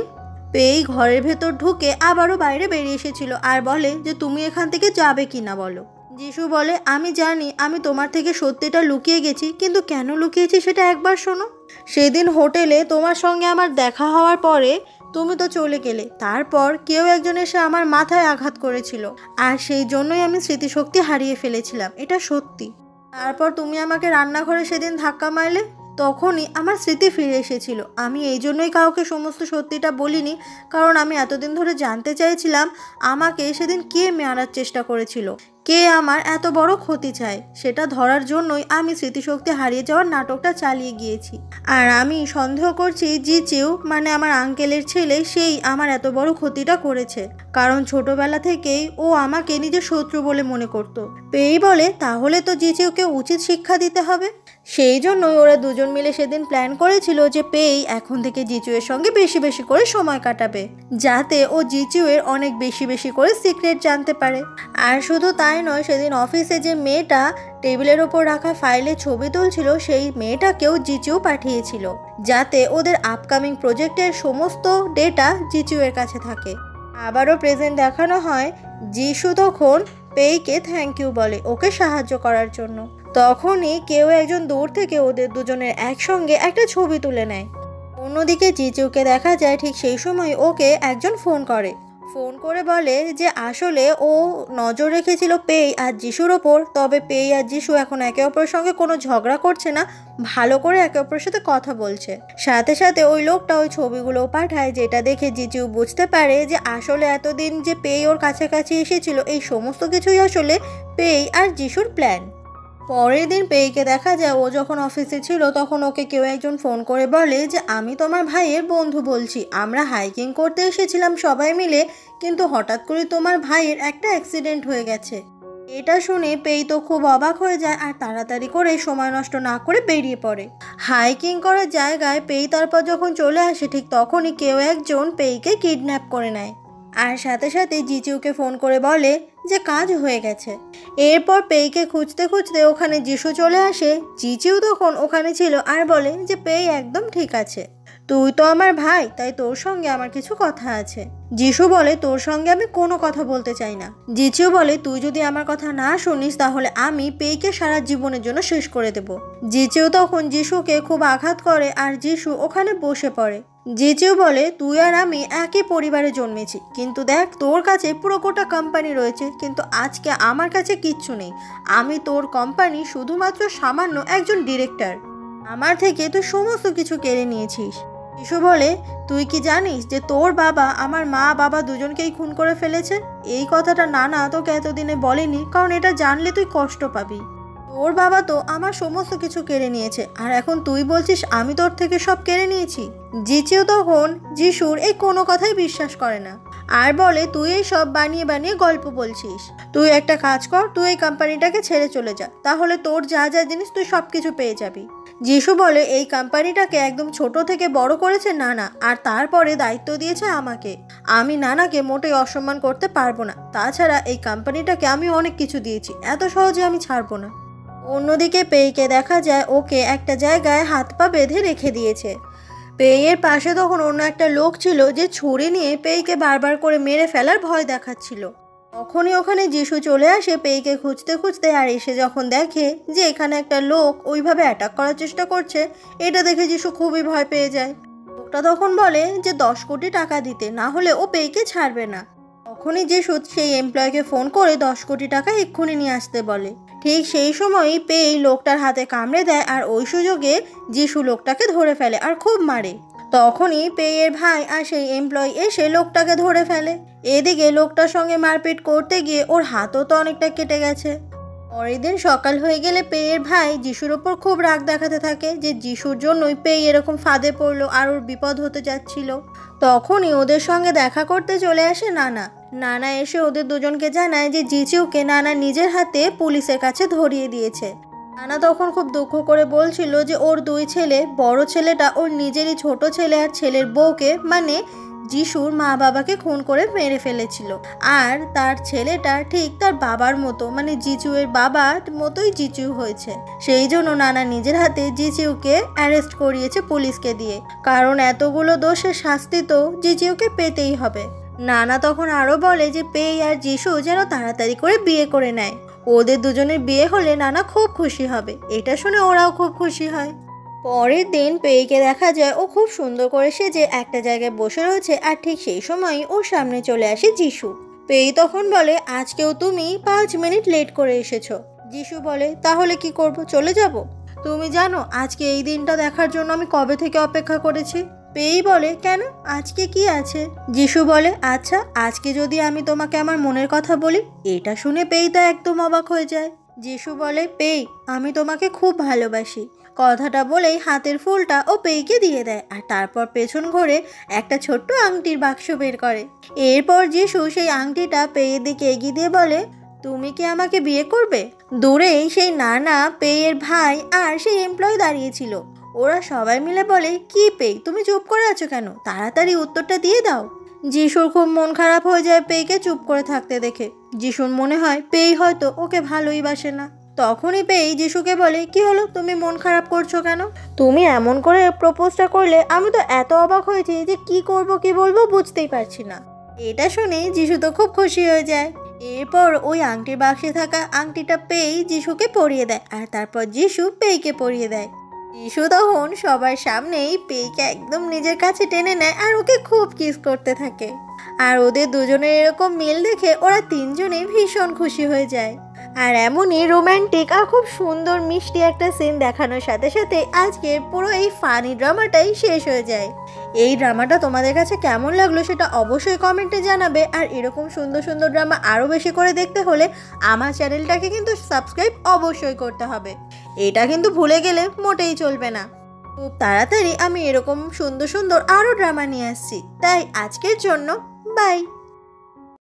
পেই ঘরের ভেতর ঢুকে আবারও বাইরে বেরিয়ে এসেছিল আর বলে যে তুমি এখান থেকে যাবে কিনা বলো। যিশু বলে, আমি জানি আমি তোমার থেকে সত্যিটা লুকিয়ে গেছি, কিন্তু কেন লুকিয়েছি সেটা একবার শোনো। সেদিন হোটেলে তোমার সঙ্গে আমার দেখা হওয়ার পরে তুমি তো চলে গেলে, তারপর কেউ একজন এসে আমার মাথায় আঘাত করেছিল, আর সেই জন্যই আমি স্মৃতিশক্তি হারিয়ে ফেলেছিলাম, এটা সত্যি। তারপর তুমি আমাকে রান্নাঘরে সেদিন ধাক্কা মারলে, তখনই আমার স্মৃতি ফিরে এসেছিল। আমি এই জন্যই কাউকে সমস্ত সত্যিটা বলিনি, কারণ আমি এতদিন ধরে জানতে চাইছিলাম আমাকে সেদিন কে মারার চেষ্টা করেছিল, কে আমার এত বড় ক্ষতি চায়। সেটা ধরার জন্যই আমি স্মৃতিশক্তি হারিয়ে যাওয়ার নাটকটা চালিয়ে গিয়েছি। আর আমি সন্দেহ করছি জিচিউ মানে আমার আঙ্কেলের ছেলে, সেই আমার এত বড় ক্ষতিটা করেছে, কারণ ছোটবেলা থেকেই ও আমাকে নিজের শত্রু বলে মনে করত। পেই বলে, তাহলে তো জিচিউকে উচিত শিক্ষা দিতে হবে। সেই জন্যই ওরা দুজন মিলে সেদিন প্ল্যান করেছিল যে পেই এখন থেকে জিচিউয়ের সঙ্গে বেশি বেশি করে সময় কাটাবে, যাতে ও জিচিউয়ের অনেক বেশি বেশি করে সিক্রেট জানতে পারে। আর শুধু তাই নয়, সেদিন অফিসে যে মেয়েটা টেবিলের ওপর রাখা ফাইলে ছবি তুলছিল, সেই মেয়েটাকেও জিচিউ পাঠিয়েছিল, যাতে ওদের আপকামিং প্রজেক্টের সমস্ত ডেটা জিচিউয়ের কাছে থাকে। আবারও প্রেজেন্ট দেখানো হয়, যিশু তখন পেইকে থ্যাংক ইউ বলে ওকে সাহায্য করার জন্য। তখনই কেউ একজন দূর থেকে ওদের দুজনের একসঙ্গে একটা ছবি তুলে নেয়। অন্যদিকে জিচিউকে দেখা যায় ঠিক সেই সময় ওকে একজন ফোন করে বলে যে আসলে ও নজর রেখেছিল পেই আর যিশুর ওপর, তবে পেই আর যিশু এখন একে অপরের সঙ্গে কোনো ঝগড়া করছে না, ভালো করে একে অপরের সাথে কথা বলছে। সাথে সাথে ওই লোকটা ওই ছবিগুলোও পাঠায়, যেটা দেখে জিচিউ বুঝতে পারে যে আসলে এতদিন যে পেই ওর কাছাকাছি এসেছিল, এই সমস্ত কিছুই আসলে পেই আর যিশুর প্ল্যান। পরের দিন পেইকে দেখা যায় ও যখন অফিসে ছিল, তখন ওকে কেউ একজন ফোন করে বলে যে আমি তোমার ভাইয়ের বন্ধু বলছি, আমরা হাইকিং করতে এসেছিলাম সবাই মিলে, কিন্তু হঠাৎ করে তোমার ভাইয়ের একটা অ্যাক্সিডেন্ট হয়ে গেছে। এটা শুনে পেই তো খুব অবাক হয়ে যায়, আর তাড়াতাড়ি করে সময় নষ্ট না করে বেরিয়ে পড়ে। হাইকিং করার জায়গায় পেই তারপর যখন চলে আসে, ঠিক তখনই কেউ একজন পেইকে কিডন্যাপ করে নেয়, আর সাথে সাথে জিচিউকে ফোন করে বলে যে কাজ হয়ে গেছে। এরপর পেইকে খুঁজতে খুঁজতে ওখানে যিশু চলে আসে। জিচিউ তখন ওখানে ছিল আর বলে যে পেই একদম ঠিক আছে, তুই তো আমার ভাই, তাই তোর সঙ্গে আমার কিছু কথা আছে। যিশু বলে, তোর সঙ্গে আমি কোনো কথা বলতে চাই না। জিচিউ বলে, তুই যদি আমার কথা না শুনিস তাহলে আমি পেইকে সারা জীবনের জন্য শেষ করে দেব। জিচিউ তখন যিশুকে খুব আঘাত করে, আর যিশু ওখানে বসে পড়ে। জিচিউ বলে, তুই আর আমি একই পরিবারে জন্মেছি, কিন্তু দেখ তোর কাছে পুরো গোটা কোম্পানি রয়েছে, কিন্তু আজকে আমার কাছে কিচ্ছু নেই। আমি তোর কোম্পানি শুধুমাত্র সামান্য একজন ডিরেক্টর, আমার থেকে তুই সমস্ত কিছু কেড়ে নিয়েছিস। যিশু বলে, তুই কি জানিস যে তোর বাবা আমার মা বাবা দুজনকেই খুন করে ফেলেছে? এই কথাটা নানা তোকে এতদিনে বলেনি, কারণ এটা জানলে তুই কষ্ট পাবি। তোর বাবা তো আমার সমস্ত কিছু কেড়ে নিয়েছে, আর এখন তুই বলছিস আমি তোর থেকে সব কেড়ে নিয়েছি। জিচিও তখন যিশুর এই কোনো কথাই বিশ্বাস করে না, আর বলে তুই এই সব বানিয়ে বানিয়ে গল্প বলছিস। তুই একটা কাজ কর, তুই এই কোম্পানিটাকে ছেড়ে চলে যা, তাহলে তোর যা যা জিনিস তুই সব কিছু পেয়ে যাবি। যিশু বলে এই কোম্পানিটাকে একদম ছোট থেকে বড় করেছে নানা, আর তারপরে দায়িত্ব দিয়েছে আমাকে। আমি নানাকে মোটেই অসম্মান করতে পারবো না, তাছাড়া এই কোম্পানিটাকে আমি অনেক কিছু দিয়েছি, এত সহজে আমি ছাড়বো না। অন্যদিকে পেইকে দেখা যায় ওকে একটা জায়গায় হাত পা বেঁধে রেখে দিয়েছে। পেইয়ের পাশে তখন অন্য একটা লোক ছিল যে ছুরি নিয়ে পেইকে বারবার করে মেরে ফেলার ভয় দেখাচ্ছিল। তখনই ওখানে যিশু চলে আসে পেইকে খুঁজতে খুঁজতে, আর এসে যখন দেখে যে এখানে একটা লোক ওইভাবে অ্যাটাক করার চেষ্টা করছে, এটা দেখে যিশু খুবই ভয় পেয়ে যায়। লোকটা তখন বলে যে 10 কোটি টাকা দিতে, না হলে ও পেইকে ছাড়বে না। তখনই যিশু সেই এমপ্লয়কে ফোন করে 10 কোটি টাকা এক্ষুনি নিয়ে আসতে বলে। ঠিক সেই সময়ই পেই লোকটার হাতে কামড়ে দেয়, আর ওই সুযোগে যিশু লোকটাকে ধরে ফেলে আর খুব মারে। তখনই পেইয়ের ভাই আর সেই এমপ্লয় এসে লোকটাকে ধরে ফেলে। এদিকে লোকটার সঙ্গে মারপিট করতে গিয়ে ওর হাতও তো অনেকটা কেটে গেছে। পরের দিন সকাল হয়ে গেলে পেইয়ের ভাই যিশুর ওপর খুব রাগ দেখাতে থাকে যে যিশুর জন্যই পেই এরকম ফাঁদে পড়লো আর ওর বিপদ হতে যাচ্ছিল। তখনই ওদের সঙ্গে দেখা করতে চলে আসে নানা। নানা এসে ওদের দুজনকে জানায় যে জিচিউকে নানা নিজের হাতে পুলিশের কাছে ধরিয়ে দিয়েছে। নানা তখন খুব দুঃখ করে বলছিল যে ওর 2 ছেলে, বড় ছেলেটা ওর নিজেরই ছোট ছেলে আর ছেলের বউকে মানে যিশুর মা বাবাকে খুন করে মেরে ফেলেছিল, আর তার ছেলেটা ঠিক তার বাবার মতো মানে জিচুয়ের বাবার মতোই জিচু হয়েছে। সেই জন্য নানা নিজের হাতে জিচিউকে অ্যারেস্ট করিয়েছে পুলিশকে দিয়ে, কারণ এতগুলো দোষের শাস্তি তো জিচিউকে পেতেই হবে। নানা তখন আরও বলে যে পেই আর যিশু যেন তাড়াতাড়ি করে বিয়ে করে নেয়, ওদের দুজনের বিয়ে হলে নানা খুব খুশি হবে। এটা শুনে ওরাও খুব খুশি হয়। পরের দিন পেইকে দেখা যায় ও খুব সুন্দর করে সেজে একটা জায়গায় বসে রয়েছে, আর ঠিক সেই সময়ই ওর সামনে চলে আসে যিশু। পেই তখন বলে আজকেও তুমি 5 মিনিট লেট করে এসেছো। যিশু বলে তাহলে কি করব, চলে যাব? তুমি জানো আজকে এই দিনটা দেখার জন্য আমি কবে থেকে অপেক্ষা করেছি। পেই বলে কেন, আজকে কি আছে? যিশু বলে আচ্ছা আজকে যদি আমি তোমাকে আমার মনের কথা বলি। এটা শুনে পেই তো একদম অবাক হয়ে যায়। যিশু বলে পেই আমি তোমাকে খুব ভালোবাসি। কথাটা বলেই হাতের ফুলটা ও পেইকে দিয়ে দেয়, আর তারপর পেছন ঘুরে একটা ছোট্ট আংটির বাক্স বের করে। এরপর যিশু সেই আংটিটা পেইয়ের দিকে এগিয়ে দিয়ে বলে তুমি কি আমাকে বিয়ে করবে? দূরেই সেই নানা, পেইয়ের ভাই আর সেই এমপ্লয় দাঁড়িয়েছিল। ওরা সবাই মিলে বলে কি পেই তুমি চুপ করে আছো কেন, তাড়াতাড়ি উত্তরটা দিয়ে দাও। যিশুর খুব মন খারাপ হয়ে যায় পেইকে চুপ করে থাকতে দেখে। যিশুর মনে হয় পেই হয়তো ওকে ভালোই বাসে না। তখনই পেই যিশুকে বলে কি হলো, তুমি মন খারাপ করছো কেন? তুমি এমন করে প্রপোজটা করলে আমি তো এত অবাক হয়েছি যে কি করব কি বলবো বুঝতেই পারছি না। এটা শুনে যিশু তো খুব খুশি হয়ে যায়। এরপর ওই আংটির বাক্সে থাকা আংটিটা পেই যিশুকে পরিয়ে দেয়, আর তারপর যিশু পেইকে পরিয়ে দেয়। যিশু তখন সবার সামনেই পেইকে একদম নিজের কাছে টেনে নেয় আর ওকে খুব কিস করতে থাকে। আর ওদের দুজনের এরকম মিল দেখে ওরা তিনজনেই ভীষণ খুশি হয়ে যায়। আর এমনই রোম্যান্টিক আর খুব সুন্দর মিষ্টি একটা সিন দেখানোর সাথে সাথে আজকের পুরো এই ফানি ড্রামাটাই শেষ হয়ে যায়। এই ড্রামাটা তোমাদের কাছে কেমন লাগলো সেটা অবশ্যই কমেন্টে জানাবে। আর এরকম সুন্দর সুন্দর ড্রামা আরও বেশি করে দেখতে হলে আমার চ্যানেলটাকে কিন্তু সাবস্ক্রাইব অবশ্যই করতে হবে, এটা কিন্তু ভুলে গেলে মোটেই চলবে না। খুব তাড়াতাড়ি আমি এরকম সুন্দর সুন্দর আরও ড্রামা নিয়ে আসছি। তাই আজকের জন্য বাই।